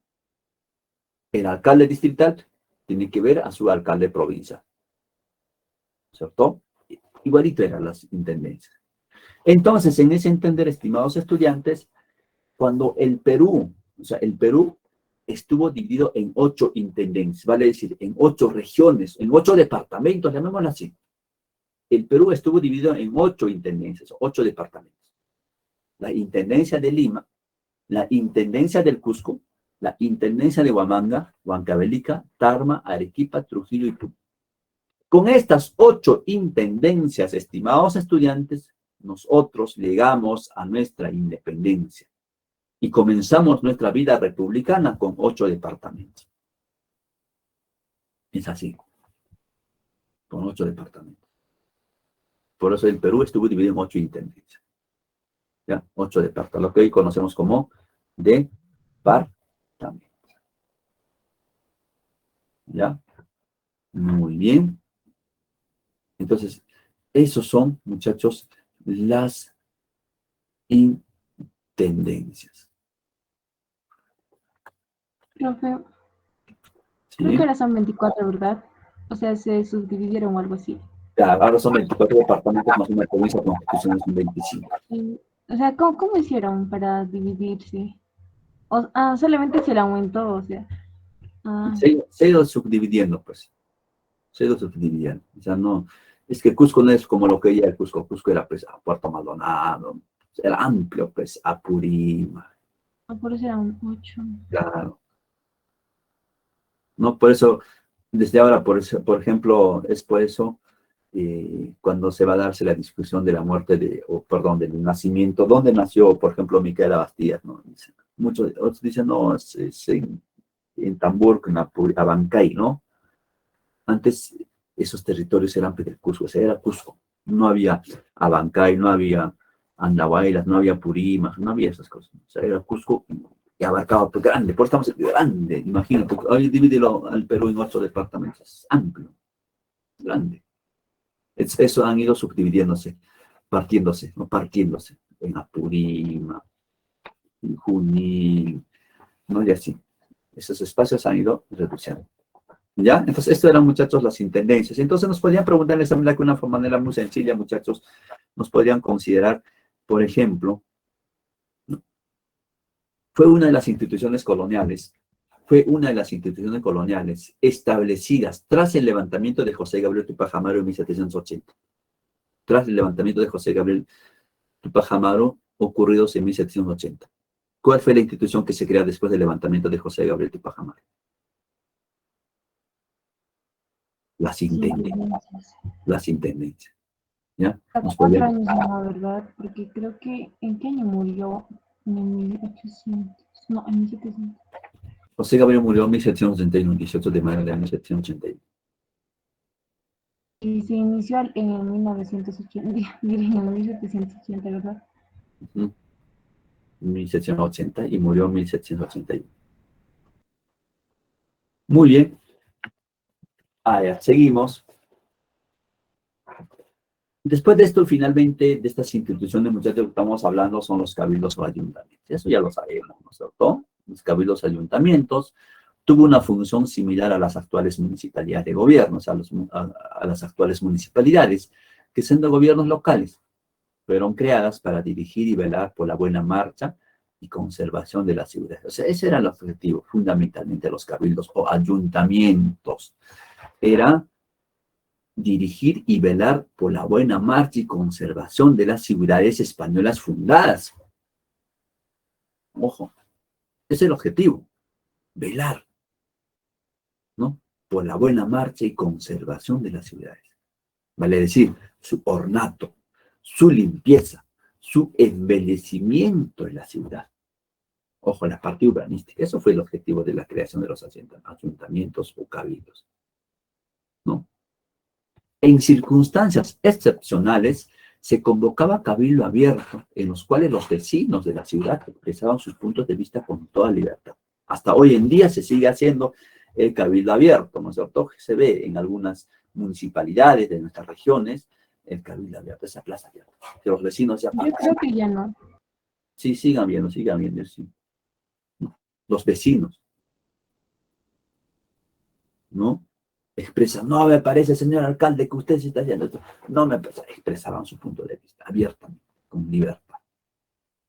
El alcalde distrital tiene que ver a su alcalde provincial, ¿cierto? Igualito eran las intendencias. Entonces, en ese entender, estimados estudiantes, cuando el Perú estuvo dividido en 8 intendencias, vale decir, en 8 regiones, en 8 departamentos, llamémoslo así. El Perú estuvo dividido en 8 intendencias, 8 departamentos. La Intendencia de Lima, la Intendencia del Cusco, la Intendencia de Huamanga, Huancavelica, Tarma, Arequipa, Trujillo y Puno. Con estas 8 intendencias, estimados estudiantes, nosotros llegamos a nuestra independencia y comenzamos nuestra vida republicana con 8 departamentos. Es así, con 8 departamentos. Por eso el Perú estuvo dividido en 8 intendencias. ¿Ya? 8 departamentos, lo que hoy conocemos como departamentos. ¿Ya? Muy bien. Entonces, esos son, muchachos, las intendencias. Profe, ¿Sí? creo que ahora son 24, ¿verdad? O sea, se subdividieron o algo así. Ya, ahora son 24 departamentos más una provincia constitucional, son 25. O sea, ¿cómo hicieron para dividirse? Solamente se le aumentó, o sea. Se ha ido subdividiendo, pues. Se ha ido subdividiendo. O sea, no, es que Cusco no es como lo que era el Cusco. Cusco era, pues, a Puerto Maldonado, era amplio, pues, Apurímac. Por eso eran 8. Claro. No, por eso, desde ahora, por ejemplo, es por eso, cuando se va a darse la discusión de la muerte del nacimiento, ¿dónde nació, por ejemplo, Micaela Bastías? ¿No? Muchos otros dicen, no, es en Tamburco, en Abancay, ¿no? Antes esos territorios eran del Cusco, o sea, era Cusco. No había Abancay, no había Andahuaylas, no había Purímac, no había esas cosas. O sea, era Cusco y abarcaba, pues, grande, por eso estamos grande, imagínate, hoy divídelo al Perú en 8 departamentos, amplio, grande. Eso han ido subdividiéndose, partiéndose en Apurímac, en Junín, ¿no? Y así. Esos espacios han ido reduciendo. ¿Ya? Entonces, esto eran, muchachos, las intendencias. Entonces, nos podrían preguntar de esa manera, que una manera muy sencilla, muchachos, nos podrían considerar, por ejemplo, ¿no? Fue una de las instituciones coloniales establecidas tras el levantamiento de José Gabriel Tupac Amaru en 1780. Tras el levantamiento de José Gabriel Tupac Amaru, ocurridos en 1780. ¿Cuál fue la institución que se crea después del levantamiento de José Gabriel Tupac Amaru? Las intendencias. Las intendencias. ¿Ya? Hasta 4 años, no, ¿verdad? Porque creo que, ¿en qué año murió? En 1800. No, en 1700. José Gabriel murió en 1781, el 18 de mayo de 1781. Y se inició en 1980, miren, en 1780, ¿verdad? 1780 y murió en 1781. Muy bien. Ya, seguimos. Después de esto, finalmente, de estas instituciones, muchachos, que estamos hablando son los cabildos o ayuntamientos. Eso ya lo sabemos, ¿no es cierto? Los cabildos o ayuntamientos tuvo una función similar a las actuales municipalidades de gobierno, o sea, a las actuales municipalidades, que siendo gobiernos locales, fueron creadas para dirigir y velar por la buena marcha y conservación de las ciudades. O sea, ese era el objetivo, fundamentalmente, de los cabildos o ayuntamientos. Era dirigir y velar por la buena marcha y conservación de las ciudades españolas fundadas. Ojo, ese es el objetivo, velar, ¿no? Por la buena marcha y conservación de las ciudades. Vale decir, su ornato, su limpieza, su embellecimiento en la ciudad. Ojo, la parte urbanística. Eso fue el objetivo de la creación de los ayuntamientos o cabildos, ¿no? En circunstancias excepcionales, se convocaba cabildo abierto, en los cuales los vecinos de la ciudad expresaban sus puntos de vista con toda libertad. Hasta hoy en día se sigue haciendo el cabildo abierto, ¿no es cierto? Se ve en algunas municipalidades de nuestras regiones, el cabildo abierto, esa plaza abierta, que los vecinos ya Yo creo que ya no. sí, sigan viendo, sí. Los vecinos, ¿no? Expresan, no me parece, señor alcalde, que usted se está haciendo esto. No me parece, expresaban su punto de vista, abiertamente, con libertad.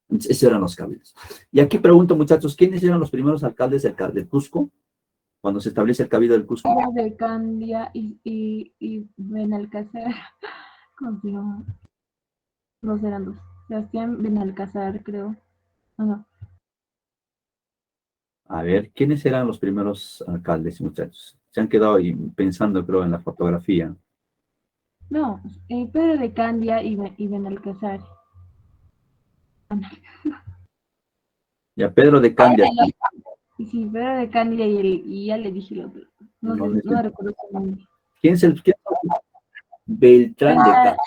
Entonces, esos eran los cabildos. Y aquí pregunto, muchachos, ¿quiénes eran los primeros alcaldes del Cusco? Cuando se establece el cabildo del Cusco. Era de Candia y Benalcázar. ¿Cómo se llama? Los eran dos. Sebastián Benalcázar, creo. No. A ver, ¿quiénes eran los primeros alcaldes, muchachos? Se han quedado ahí pensando, creo, en la fotografía. No, Pedro de Candia y Benalcázar. Ya Pedro de Candia. Sí, Pedro de Candia y ya le dije lo otro. No No, sé, no recuerdo su nombre. ¿Quién es el? Beltrán de Castro.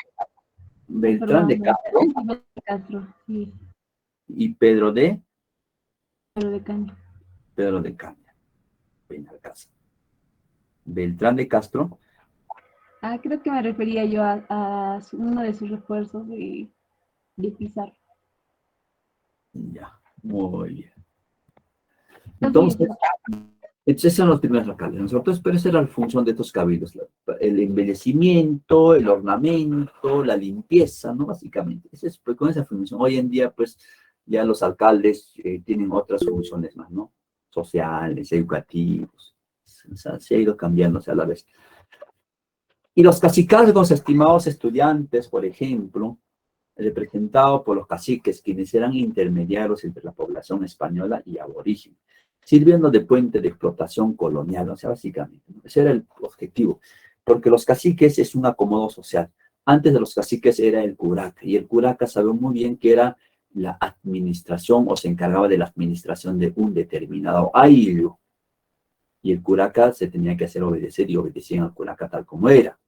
Beltrán de Perdón, Castro Beltrán de Castro, sí, y Pedro de Candia. Candia. Benalcázar. Beltrán de Castro. Ah, creo que me refería yo a uno de sus refuerzos de Pizarro. Ya, muy bien. Entonces, Entonces, esos son los primeros alcaldes, nosotros, pero esa era la función de estos cabildos, el embellecimiento, el ornamento, la limpieza, ¿no? Básicamente, pues, con esa función. Hoy en día, pues, ya los alcaldes tienen otras funciones más, ¿no? Sociales, educativos, o sea, se ha ido cambiándose a la vez. Y los cacicazgos, estimados estudiantes, por ejemplo, representados por los caciques, quienes eran intermediarios entre la población española y aborigen, sirviendo de puente de explotación colonial, o sea, básicamente, ¿no? Ese era el objetivo, porque los caciques es un acomodo social. Antes de los caciques era el curaca, y el curaca sabía muy bien que era la administración, o se encargaba de la administración de un determinado ayllu, y el curaca se tenía que hacer obedecer, y obedecían al curaca tal como era.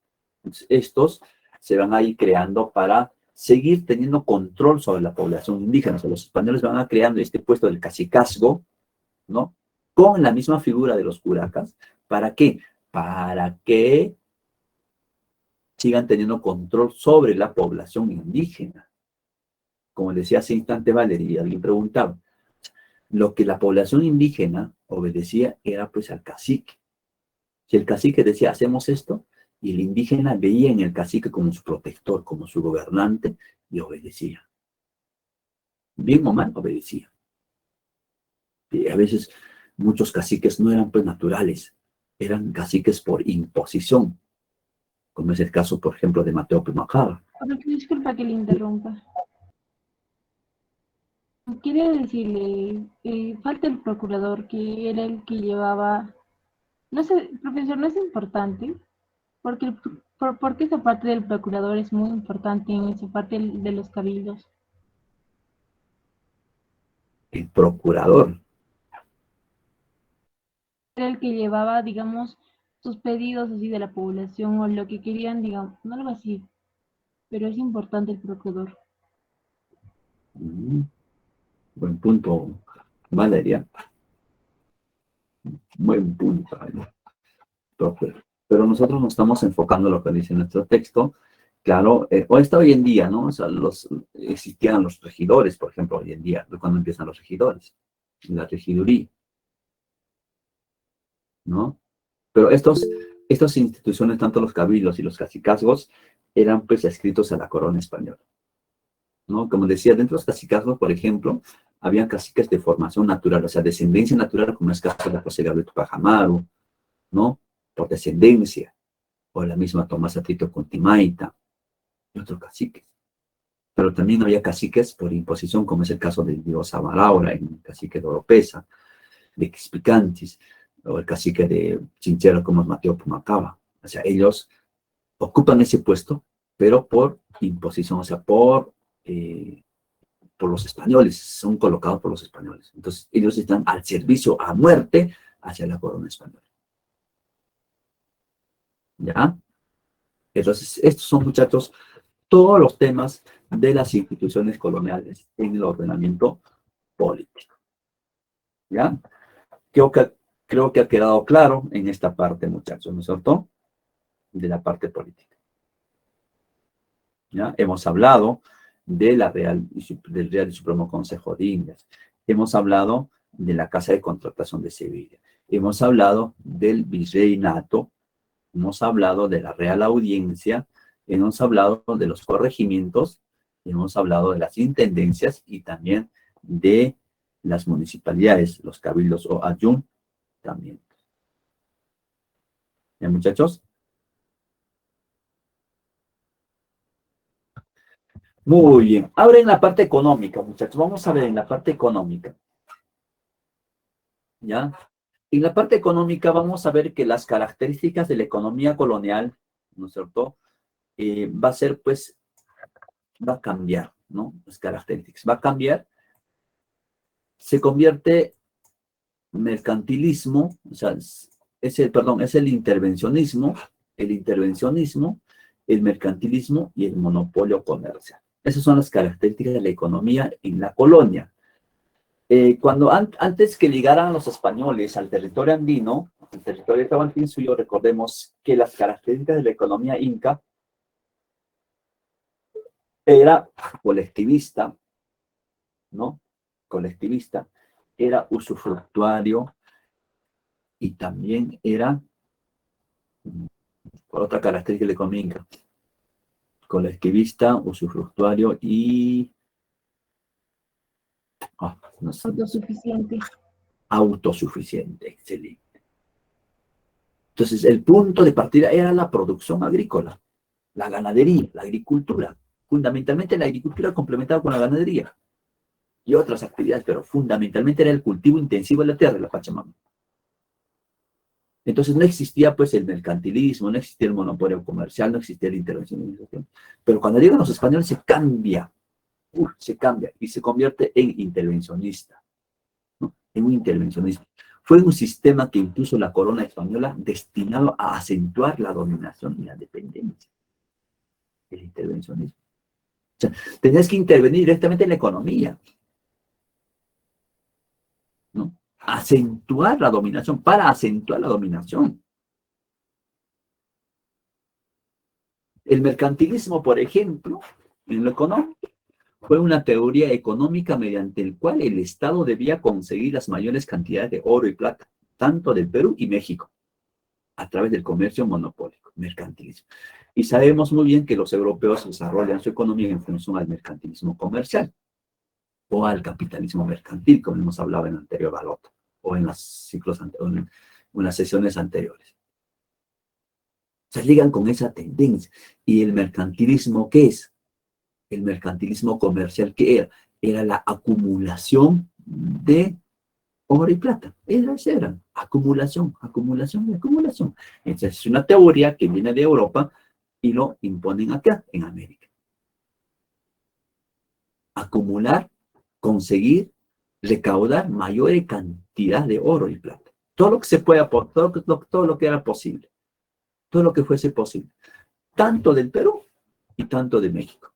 Entonces, estos se van a ir creando para seguir teniendo control sobre la población indígena. O sea, los españoles van a creando este puesto del cacicazgo, ¿no? Con la misma figura de los curacas. ¿Para qué? Para que sigan teniendo control sobre la población indígena. Como decía hace instante Valeria, alguien preguntaba, lo que la población indígena obedecía era pues al cacique. Si el cacique decía, hacemos esto, y el indígena veía en el cacique como su protector, como su gobernante, y obedecía. Bien o mal, obedecía. Y a veces muchos caciques no eran pues naturales, eran caciques por imposición, como es el caso, por ejemplo, de Mateo Pumacaba. disculpa que le interrumpa. Quería decirle, falta el procurador, que era el que llevaba, no sé, profesor, no es importante, porque, porque esa parte del procurador es muy importante en esa parte de los cabildos. El procurador. Era el que llevaba, digamos, sus pedidos así de la población o lo que querían, digamos, no algo así, pero es importante el procurador. Buen punto, Valeria. Buen punto, profe. Pero nosotros nos estamos enfocando en lo que dice nuestro texto, Claro, o hasta hoy en día, ¿no? O sea, existían los regidores, por ejemplo, hoy en día, cuando empiezan los regidores, la regiduría, ¿no? Pero estas instituciones, tanto los cabildos y los cacicazgos, eran pues adscritos a la corona española, ¿no? Como decía, dentro de los cacicazgos, por ejemplo, habían caciques de formación natural, o sea, descendencia natural, como es el caso de José Gabriel Tupac Amaru, ¿no? Por descendencia, o la misma Tomasa Tito Contimaita, y otros caciques. Pero también había caciques por imposición, como es el caso de Diego Sabalaura, el cacique de Oropesa, de Quispicantis, o el cacique de Chinchero, como es Mateo Pumacaba. O sea, ellos ocupan ese puesto, pero por imposición, o sea, por los españoles, son colocados por los españoles. Entonces, ellos están al servicio a muerte hacia la corona española. ¿Ya? Entonces, estos son, muchachos, todos los temas de las instituciones coloniales en el ordenamiento político. ¿Ya? Creo que ha quedado claro en esta parte, muchachos, ¿no es cierto? De la parte política. ¿Ya? Hemos hablado de del Real y Supremo Consejo de Indias. Hemos hablado de la Casa de Contratación de Sevilla. Hemos hablado del Virreinato. Hemos hablado de la Real Audiencia. Hemos hablado de los corregimientos. Hemos hablado de las intendencias y también de las municipalidades, los cabildos o ayuntamientos. ¿Ya, muchachos? Muy bien. Ahora en la parte económica, muchachos. Vamos a ver en la parte económica. ¿Ya? En la parte económica vamos a ver que las características de la economía colonial, ¿no es cierto? Va a ser, pues, va a cambiar, ¿no? Las características. Va a cambiar. Se convierte mercantilismo, o sea, es el intervencionismo, el mercantilismo y el monopolio comercial. Esas son las características de la economía en la colonia. Cuando antes que llegaran los españoles al territorio andino, el territorio tahuantinsuyo, recordemos que las características de la economía inca era colectivista, ¿no? Colectivista, era usufructuario y también era, por otra característica de la economía inca, colectivista, usufructuario y no sé, Autosuficiente. autosuficiente, excelente. Entonces, el punto de partida era la producción agrícola, la ganadería, la agricultura. Fundamentalmente la agricultura complementada con la ganadería y otras actividades, pero fundamentalmente era el cultivo intensivo de la tierra, de la Pachamama. Entonces no existía pues el mercantilismo, no existía el monopolio comercial, no existía la intervencionismo. Pero cuando llegan los españoles se cambia y se convierte en intervencionista, ¿no? En un intervencionismo. Fue un sistema que impuso la corona española destinado a acentuar la dominación y la dependencia. El intervencionismo. O sea, tenías que intervenir directamente en la economía, ¿no? Acentuar la dominación, para acentuar la dominación. El mercantilismo, por ejemplo, en lo económico, fue una teoría económica mediante el cual el Estado debía conseguir las mayores cantidades de oro y plata, tanto del Perú y México, a través del comercio monopólico, mercantilismo. Y sabemos muy bien que los europeos desarrollan su economía en función al mercantilismo comercial o al capitalismo mercantil, como hemos hablado en el anterior balota, o en las sesiones anteriores. Se ligan con esa tendencia. ¿Y el mercantilismo qué es? El mercantilismo comercial, ¿qué era? Era la acumulación de oro y plata. Era acumulación, acumulación y acumulación. Entonces es una teoría que viene de Europa y lo imponen acá, en América. Acumular, conseguir, recaudar mayor cantidad de oro y plata. Todo lo que se puede aportar, todo lo que era posible. Todo lo que fuese posible. Tanto del Perú y tanto de México.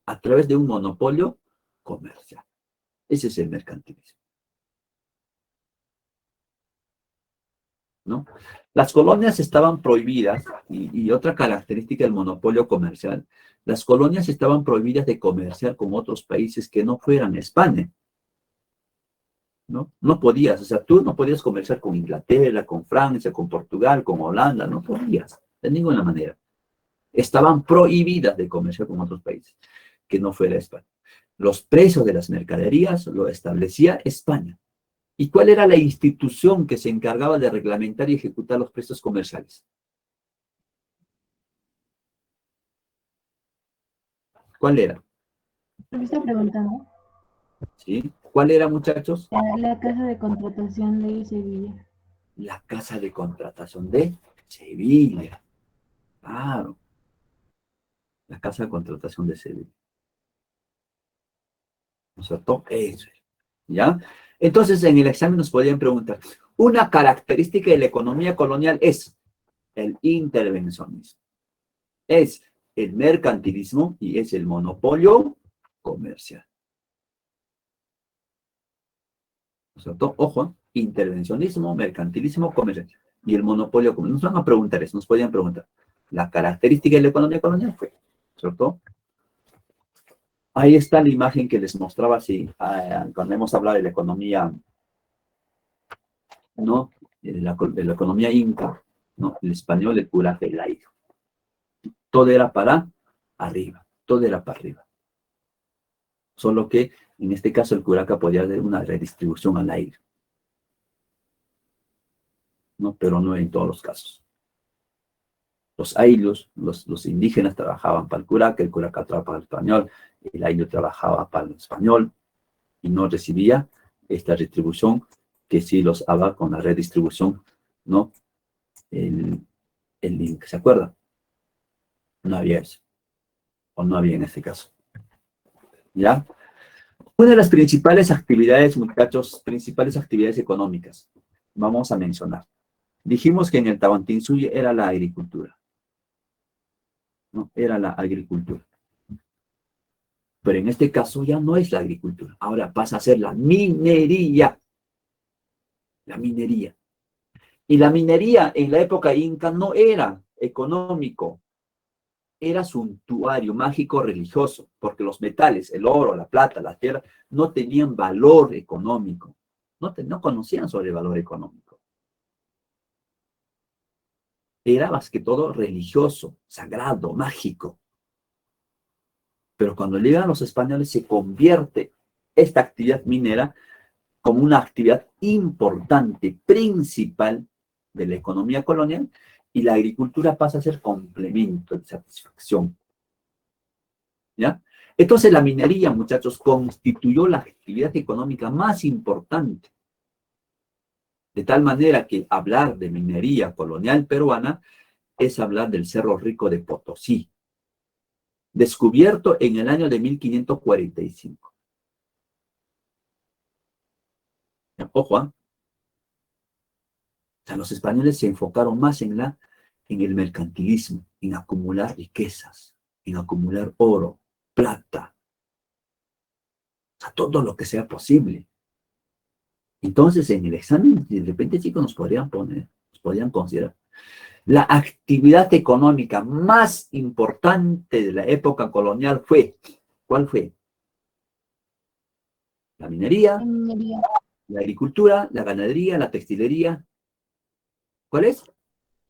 A través de un monopolio comercial. Ese es el mercantilismo, ¿no? Las colonias estaban prohibidas, y otra característica del monopolio comercial, las colonias estaban prohibidas de comerciar con otros países que no fueran España. ¿No? No podías, o sea, tú no podías comerciar con Inglaterra, con Francia, con Portugal, con Holanda, no podías, de ninguna manera. Estaban prohibidas de comerciar con otros países que no fuera España. Los precios de las mercaderías lo establecía España. ¿Y cuál era la institución que se encargaba de reglamentar y ejecutar los precios comerciales? ¿Cuál era? ¿Me está preguntando? ¿Sí? ¿Cuál era, muchachos? La casa de contratación de Sevilla. La Casa de Contratación de Sevilla. Claro. La Casa de Contratación de Sevilla. ¿No es cierto? Eso es. ¿Ya? Entonces, en el examen nos podrían preguntar, una característica de la economía colonial es el intervencionismo, es el mercantilismo y es el monopolio comercial. ¿No es cierto? Ojo, intervencionismo, mercantilismo, comercial. Y el monopolio comercial. Nos van a preguntar eso, nos podrían preguntar. La característica de la economía colonial fue, ¿cierto? Ahí está la imagen que les mostraba así, cuando hemos hablado de la economía, ¿no? De la economía inca, ¿no? El español, el curaje, el aire. Todo era para arriba, todo era para arriba. Solo que, en este caso, el curaca podía hacer una redistribución al aire, ¿no? Pero no en todos los casos. Los ayllus, los indígenas trabajaban para el curaca trabajaba para el español, el ayllu trabajaba para el español y no recibía esta retribución que sí los habla con la redistribución, ¿no? El link, ¿se acuerda? No había eso, o no había en este caso. ¿Ya? Una de las principales actividades, muchachos, principales actividades económicas, vamos a mencionar. Dijimos que en el Tahuantinsuyo era la agricultura. ¿No? Era la agricultura. Pero en este caso ya no es la agricultura. Ahora pasa a ser la minería. La minería. Y la minería en la época inca no era económico. Era suntuario, mágico, religioso. Porque los metales, el oro, la plata, la tierra, no tenían valor económico. No conocían sobre el valor económico. Era más que todo religioso, sagrado, mágico. Pero cuando llegan los españoles se convierte esta actividad minera como una actividad importante, principal de la economía colonial, y la agricultura pasa a ser complemento de satisfacción. ¿Ya? Entonces la minería, muchachos, constituyó la actividad económica más importante. De tal manera que hablar de minería colonial peruana es hablar del Cerro Rico de Potosí, descubierto en el año de 1545. Ojo, ¿eh? O sea, los españoles se enfocaron más en el mercantilismo, en acumular riquezas, en acumular oro, plata, o sea, todo lo que sea posible. Entonces, en el examen, de repente, chicos, nos podrían considerar la actividad económica más importante de la época colonial fue, ¿cuál fue? La minería, la agricultura, la ganadería, la textilería. ¿Cuál es?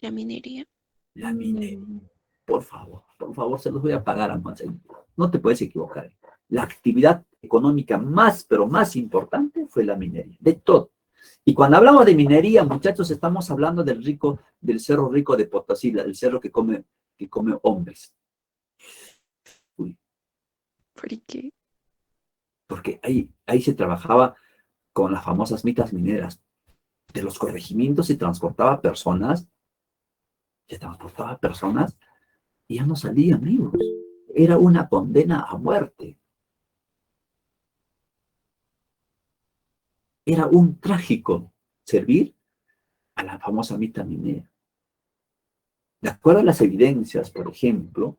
La minería. La minería. Por favor, se los voy a pagar a Marcelo. No te puedes equivocar. La actividad económica más, pero más importante fue la minería, de todo. Y cuando hablamos de minería, muchachos, estamos hablando del Cerro Rico de Potosí, del cerro que come hombres. Uy. ¿Por qué? Porque ahí se trabajaba con las famosas mitas mineras. De los corregimientos se transportaba personas y ya no salían vivos. Era una condena a muerte. Era un trágico servir a la famosa mita minera. De acuerdo a las evidencias, por ejemplo,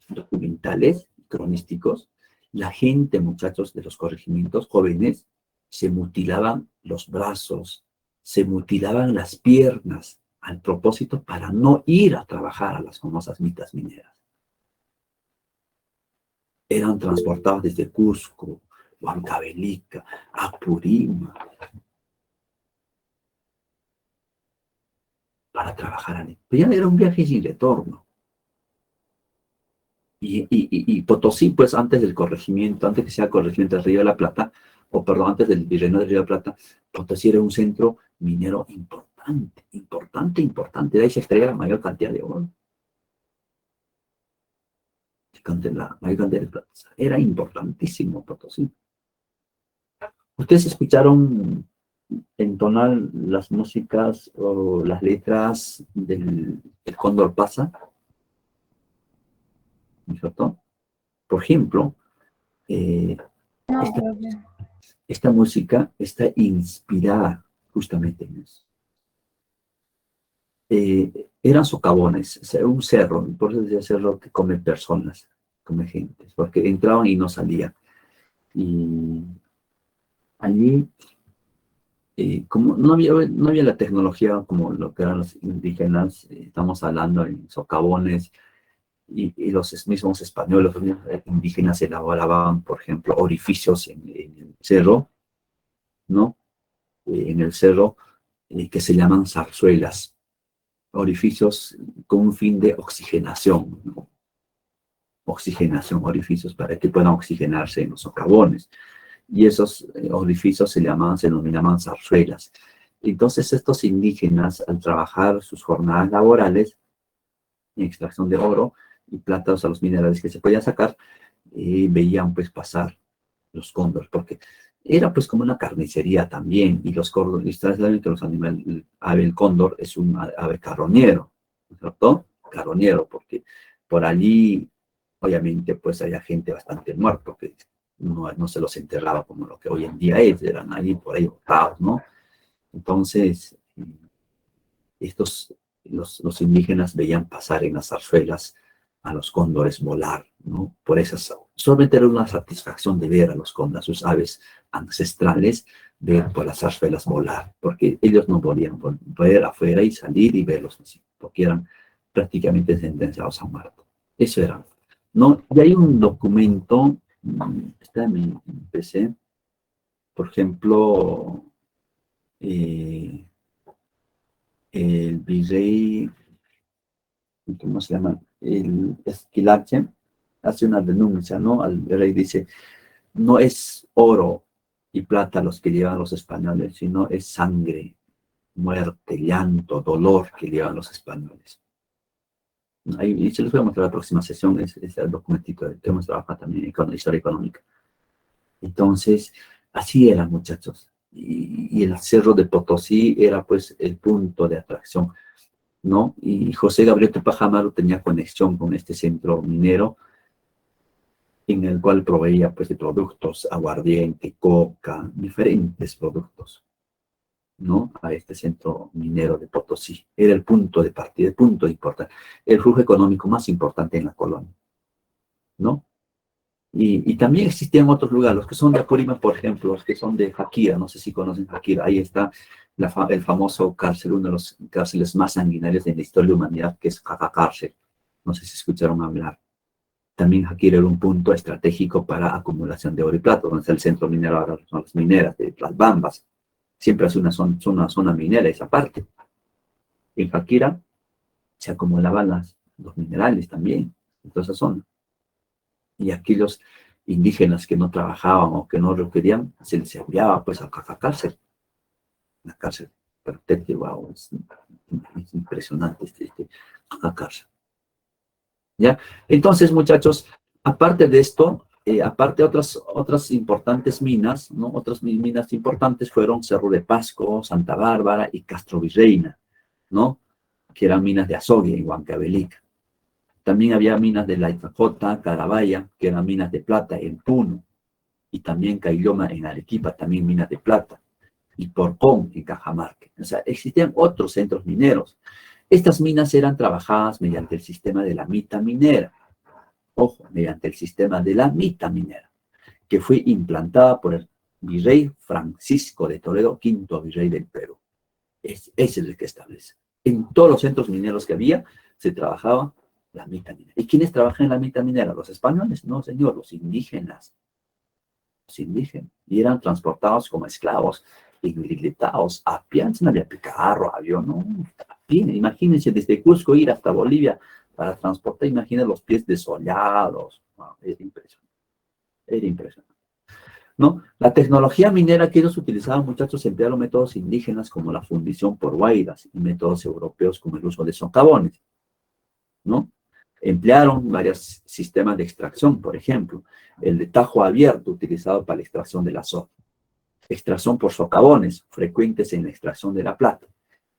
documentales, cronísticos, la gente, muchachos de los corregimientos jóvenes, se mutilaban los brazos, se mutilaban las piernas, al propósito para no ir a trabajar a las famosas mitas mineras. Eran transportados desde Cusco, Huancavelica, Apurímac, para trabajar allí. Pero ya era un viaje sin retorno. Y Potosí, pues antes del corregimiento, antes que sea el corregimiento del Río de la Plata, o perdón, antes del virreinato del Río de la Plata, Potosí era un centro minero importante, importante. De ahí se extraía la mayor cantidad de oro. La mayor cantidad de plata. Era importantísimo Potosí. ¿Ustedes escucharon entonar las músicas o las letras del Cóndor Pasa? ¿No es cierto? Por ejemplo, No, esta, profe. esta música está inspirada justamente en eso. Eran socavones, o sea, un cerro, por eso decía cerro que come personas, come gentes, porque entraban y no salían. Y allí, como no había la tecnología como lo que eran los indígenas, estamos hablando en socavones, y los mismos españoles, los mismos indígenas elaboraban, por ejemplo, orificios en el cerro, ¿no? En el cerro, que se llaman zarzuelas, orificios con un fin de oxigenación, ¿no? Oxigenación, orificios para que puedan oxigenarse en los socavones. Y esos orificios se denominaban zarzuelas. Entonces estos indígenas, al trabajar sus jornadas laborales en extracción de oro y plata, o sea, los minerales que se podían sacar, veían pues pasar los cóndores, porque era pues como una carnicería también, y los cóndores, y ustedes saben que los animales, el ave, el cóndor es un ave carroñero, ¿no es cierto? Carroñero, porque por allí, obviamente, pues había gente bastante muerta, que no se los enterraba como lo que hoy en día es, eran ahí por ahí botados, ¿no? Entonces, los indígenas veían pasar en las zarzuelas a los cóndores volar, ¿no? Por esas, solamente era una satisfacción de ver a los cóndores, sus aves ancestrales, ver por las zarzuelas volar, porque ellos no podían ver afuera y salir y verlos así, porque eran prácticamente sentenciados a muerte. Eso era, ¿no? Y hay un documento, está en mi PC, por ejemplo, el virrey, ¿cómo se llama? El Esquilache hace una denuncia, ¿no? Al rey dice, no es oro y plata los que llevan los españoles, sino es sangre, muerte, llanto, dolor que llevan los españoles. Ahí, y se los voy a mostrar la próxima sesión, es el documentito que hemos trabajado también con la historia económica. Entonces, así eran, muchachos. Y el Cerro de Potosí era pues el punto de atracción, ¿no? Y José Gabriel Tupac Amaru tenía conexión con este centro minero, en el cual proveía pues de productos, aguardiente, coca, diferentes productos, ¿no? A este centro minero de Potosí. Era el punto de partida, el punto importante, el flujo económico más importante en la colonia, ¿no? Y también existían otros lugares, los que son de Apurímac, por ejemplo, los que son de Jaquira, no sé si conocen Jaquira, ahí está el famoso cárcel, uno de los cárceles más sanguinarios de la historia de la humanidad, que es Jaca Cárcel. No sé si escucharon hablar. También Jaquira era un punto estratégico para acumulación de oro y plata, donde está el centro minero, ahora son las mineras de Las Bambas. Siempre es una zona minera esa parte. En Jaquira se acumulaban los minerales también, en toda esa zona. Y aquellos indígenas que no trabajaban o que no requerían, se les enviaba pues a la cárcel. La cárcel perpetua, wow, es impresionante la cárcel. ¿Ya? Entonces, muchachos, aparte de esto, aparte de otras importantes minas, ¿no? Otras minas importantes fueron Cerro de Pasco, Santa Bárbara y Castro Virreina, ¿no? Que eran minas de azogue en Huancavelica. También había minas de La Itacota, Carabaya, que eran minas de plata en Puno, y también Caylloma en Arequipa, también minas de plata, y Porcón en Cajamarca. O sea, existían otros centros mineros. Estas minas eran trabajadas mediante el sistema de la mita minera. Ojo, mediante el sistema de la mita minera, que fue implantada por el virrey Francisco de Toledo, quinto virrey del Perú. Ese es el que establece. En todos los centros mineros que había, se trabajaba la mitad minera. ¿Y quiénes trabajan en la mitad minera? ¿Los españoles? No, señor, los indígenas. Los indígenas. Y eran transportados como esclavos, ingretados a pie. Antes no había carro, avión, no. A pie. Imagínense, desde Cusco ir hasta Bolivia para transportar, imagínense los pies desollados. Wow, era impresionante. Era impresionante. ¿No? La tecnología minera que ellos utilizaban, muchachos, emplearon métodos indígenas como la fundición por guairas y métodos europeos como el uso de socavones, ¿no? Emplearon varios sistemas de extracción, por ejemplo, el de tajo abierto utilizado para la extracción de la soja, extracción por socavones, frecuentes en la extracción de la plata,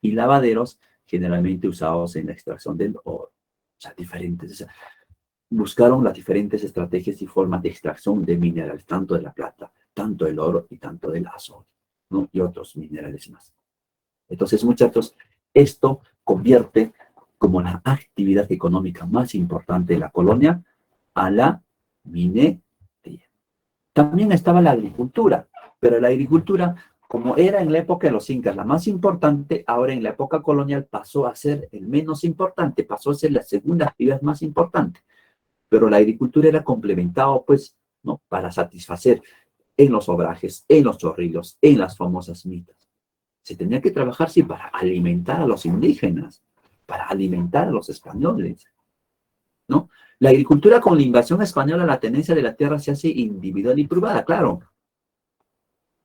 y lavaderos generalmente usados en la extracción del oro. O sea, diferentes. O sea, buscaron las diferentes estrategias y formas de extracción de minerales, tanto de la plata, tanto del oro y tanto del azul, ¿no? Y otros minerales más. Entonces, muchachos, esto convierte como la actividad económica más importante de la colonia a la minería. También estaba la agricultura, pero la agricultura, como era en la época de los incas la más importante, ahora en la época colonial pasó a ser el menos importante, pasó a ser la segunda actividad más importante. Pero la agricultura era complementado, pues, ¿no? Para satisfacer en los obrajes, en los chorrillos, en las famosas mitas. Se tenía que trabajar, sí, para alimentar a los indígenas, para alimentar a los españoles, ¿no? La agricultura con la invasión española, la tenencia de la tierra se hace individual y privada, claro,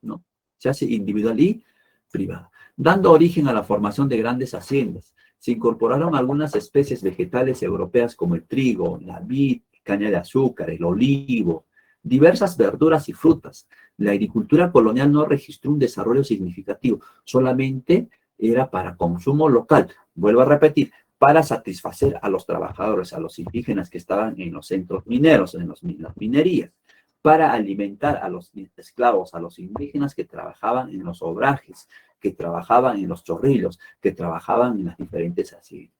¿no? Se hace individual y privada, dando origen a la formación de grandes haciendas. Se incorporaron algunas especies vegetales europeas como el trigo, la vid, caña de azúcar, el olivo, diversas verduras y frutas. La agricultura colonial no registró un desarrollo significativo, solamente era para consumo local. Vuelvo a repetir, para satisfacer a los trabajadores, a los indígenas que estaban en los centros mineros, en las minerías, para alimentar a los esclavos, a los indígenas que trabajaban en los obrajes, que trabajaban en los chorrillos, que trabajaban en las diferentes haciendas.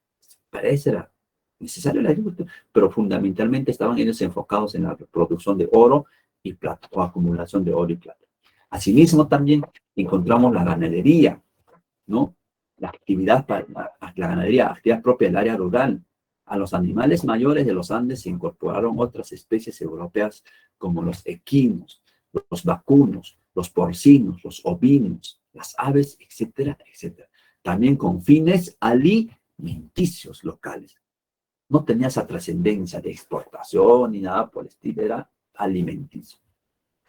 Para eso era necesario la agricultura, pero fundamentalmente estaban ellos enfocados en la producción de oro y plata, o acumulación de oro y plata. Asimismo, también encontramos la ganadería, ¿no? La actividad, la ganadería, actividad propia del área rural. A los animales mayores de los Andes se incorporaron otras especies europeas como los equinos, los vacunos, los porcinos, los ovinos, las aves, etcétera, etcétera. También con fines alimenticios locales. No tenía esa trascendencia de exportación ni nada por el estilo, era alimenticio.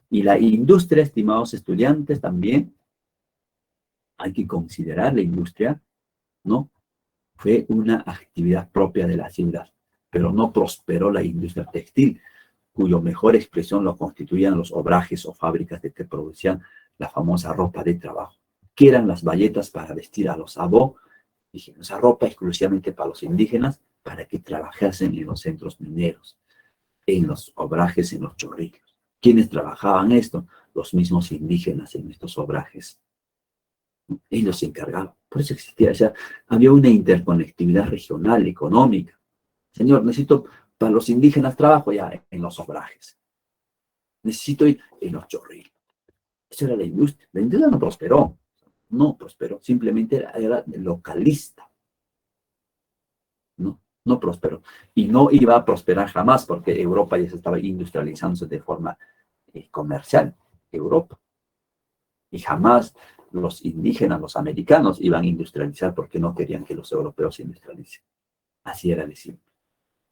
Y la industria, estimados estudiantes, también hay que considerar la industria, ¿no? Fue una actividad propia de la ciudad, pero no prosperó la industria textil, cuyo mejor expresión lo constituían los obrajes o fábricas de que producían la famosa ropa de trabajo, que eran las bayetas para vestir a los abó, esa ropa exclusivamente para los indígenas, para que trabajasen en los centros mineros, en los obrajes, en los chorrillos. ¿Quiénes trabajaban esto? Los mismos indígenas en estos obrajes. Ellos se encargaban. Por eso existía, o sea, había una interconectividad regional, económica. Señor, necesito para los indígenas trabajo ya en los obrajes. Necesito ir en los chorrillos. Esa era la industria. La industria no prosperó. No prosperó. Simplemente era localista. No prosperó. Y no iba a prosperar jamás porque Europa ya se estaba industrializándose de forma comercial. Europa. Y jamás los indígenas, los americanos, iban a industrializar porque no querían que los europeos se industrialicen. Así era de simple,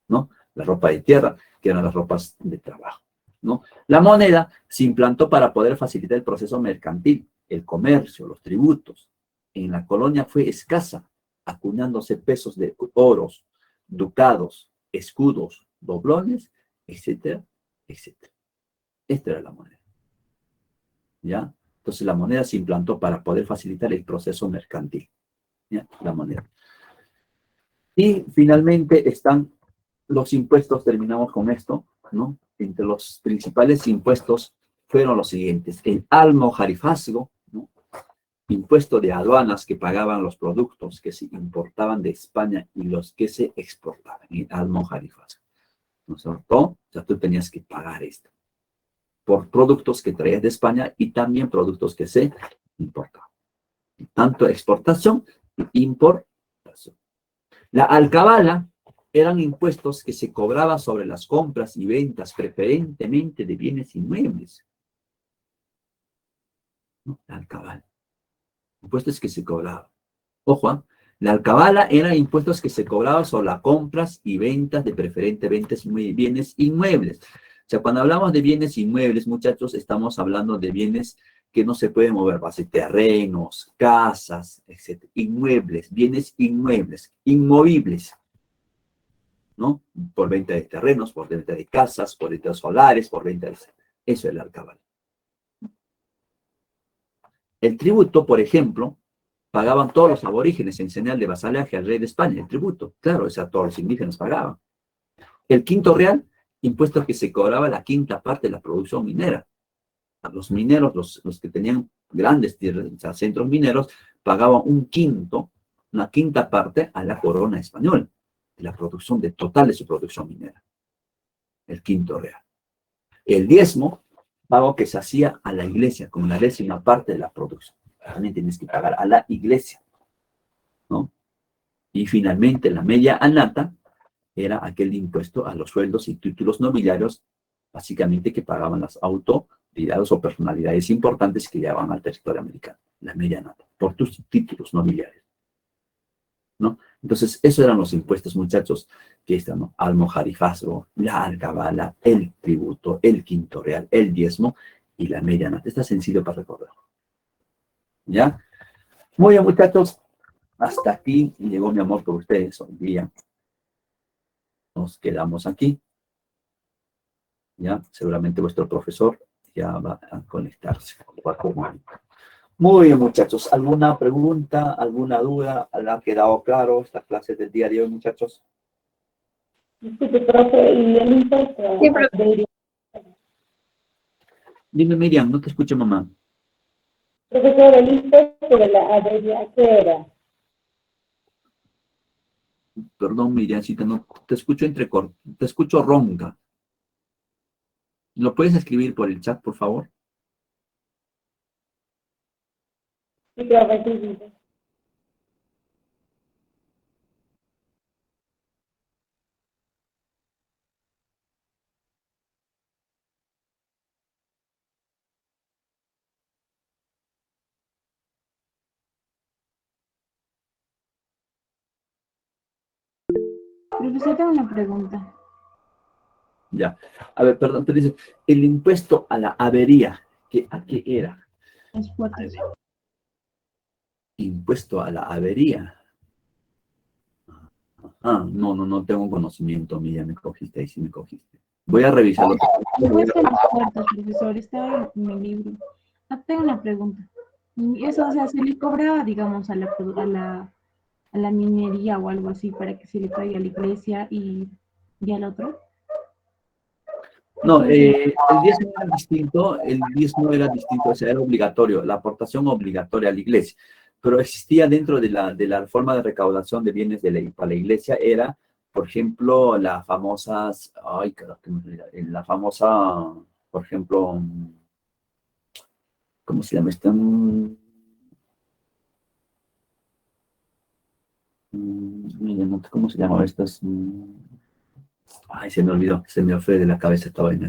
¿no? La ropa de tierra, que eran las ropas de trabajo, ¿no? La moneda se implantó para poder facilitar el proceso mercantil, el comercio, los tributos. En la colonia fue escasa, acuñándose pesos de oros, ducados, escudos, doblones, etcétera, etcétera. Esta era la moneda, ¿ya? Entonces la moneda se implantó para poder facilitar el proceso mercantil, ¿ya? La moneda. Y finalmente están los impuestos, terminamos con esto, ¿no? Entre los principales impuestos fueron los siguientes: el almojarifazgo, ¿no? Impuesto de aduanas que pagaban los productos que se importaban de España y los que se exportaban, el almojarifazgo, ¿no es cierto? O sea, tú tenías que pagar esto por productos que traías de España y también productos que se importaban. Tanto exportación e importación. La alcabala eran impuestos que se cobraban sobre las compras y ventas preferentemente de bienes inmuebles. ¿No? La alcabala. Impuestos que se cobraban. Ojo, ¿eh? La alcabala eran impuestos que se cobraban sobre las compras y ventas de preferentemente bienes inmuebles. O sea, cuando hablamos de bienes inmuebles, muchachos, estamos hablando de bienes que no se pueden mover, base terrenos, casas, etc. Inmuebles, bienes inmuebles, inmovibles, ¿no? Por venta de terrenos, por venta de casas, por venta de solares, por venta de... Eso es la alcabala. El tributo, por ejemplo, pagaban todos los aborígenes en señal de vasalaje al rey de España, el tributo. Claro, o sea, todos los indígenas pagaban. El quinto real, impuesto que se cobraba la quinta parte de la producción minera. A los mineros, los que tenían grandes tierras, o sea, centros mineros, pagaban una quinta parte a la corona española, de la producción total de su producción minera. El quinto real. El diezmo, pago que se hacía a la iglesia, como la 10ª parte de la producción. También tienes que pagar a la iglesia, ¿no? Y finalmente la media annata era aquel impuesto a los sueldos y títulos nobiliarios, básicamente que pagaban las autoridades o personalidades importantes que llegaban al territorio americano, la media annata, por tus títulos nobiliarios, ¿no? Entonces, esos eran los impuestos, muchachos, que están, ¿no? Almojarifazgo, la alcabala, el tributo, el quinto real, el diezmo y la media annata. Está sencillo para recordar. ¿Ya? Muy bien, muchachos. Hasta aquí llegó mi amor por ustedes hoy día. Nos quedamos aquí. ¿Ya? Seguramente vuestro profesor ya va a conectarse. Muy bien, muchachos. ¿Alguna pregunta, alguna duda? ¿Le ha quedado claro esta clase del día de hoy, muchachos? Disculpe, profe, y el impuesto Sí, profe. de... Dime, Miriam, no te escucho, mamá. Profesor, el impuesto de la avería, ¿qué era? Perdón, Miriamcita, no te escucho te escucho ronca. ¿Lo puedes escribir por el chat, por favor? Sí, profe, sí, sí. Profesor, tengo una pregunta. Ya. A ver, perdón, te dice, el impuesto a la avería, ¿a qué era? Exportación. Impuesto a la avería. No tengo conocimiento, Miriam, me cogiste, ahí sí me cogiste. Voy a revisarlo. Después de las puertas, profesor, está en mi libro. Ah, tengo una pregunta. Y eso, o sea, se le cobraba, digamos, a la minería o algo así para que se le traiga a la iglesia y al otro. No, el diezmo era distinto, o sea, era obligatorio, la aportación obligatoria a la iglesia, pero existía dentro de la forma de recaudación de bienes para la iglesia, era, por ejemplo, las famosas, la famosa, por ejemplo, ¿cómo se llama esta? ¿Cómo se llama estas? Ay, se me olvidó, se me fue de la cabeza esta vaina.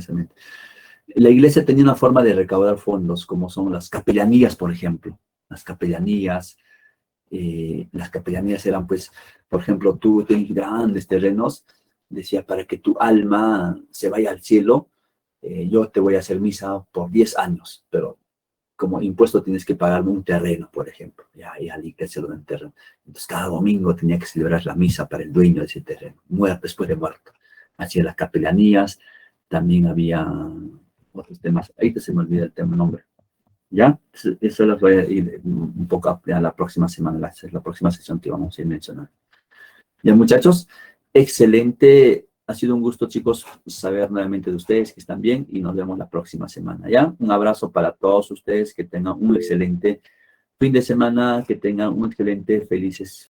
La iglesia tenía una forma de recaudar fondos, como son las capellanías, por ejemplo. Las capellanías eran, pues, por ejemplo, tú tienes grandes terrenos, decía, para que tu alma se vaya al cielo, yo te voy a hacer misa por 10 años, pero como impuesto tienes que pagarme un terreno, por ejemplo. Y a la iglesia lo dan terreno. Entonces, cada domingo tenía que celebrar la misa para el dueño de ese terreno, después de muerto. Hacia las capelanías, también había otros temas. Ahorita se me olvida el nombre. ¿Ya? Eso los voy a ir un poco a la próxima semana, la próxima sesión que vamos a ir mencionando. Ya, muchachos, excelente. Ha sido un gusto, chicos, saber nuevamente de ustedes que están bien y nos vemos la próxima semana, ¿ya? Un abrazo para todos ustedes, que tengan un excelente fin de semana, que tengan un excelente, felices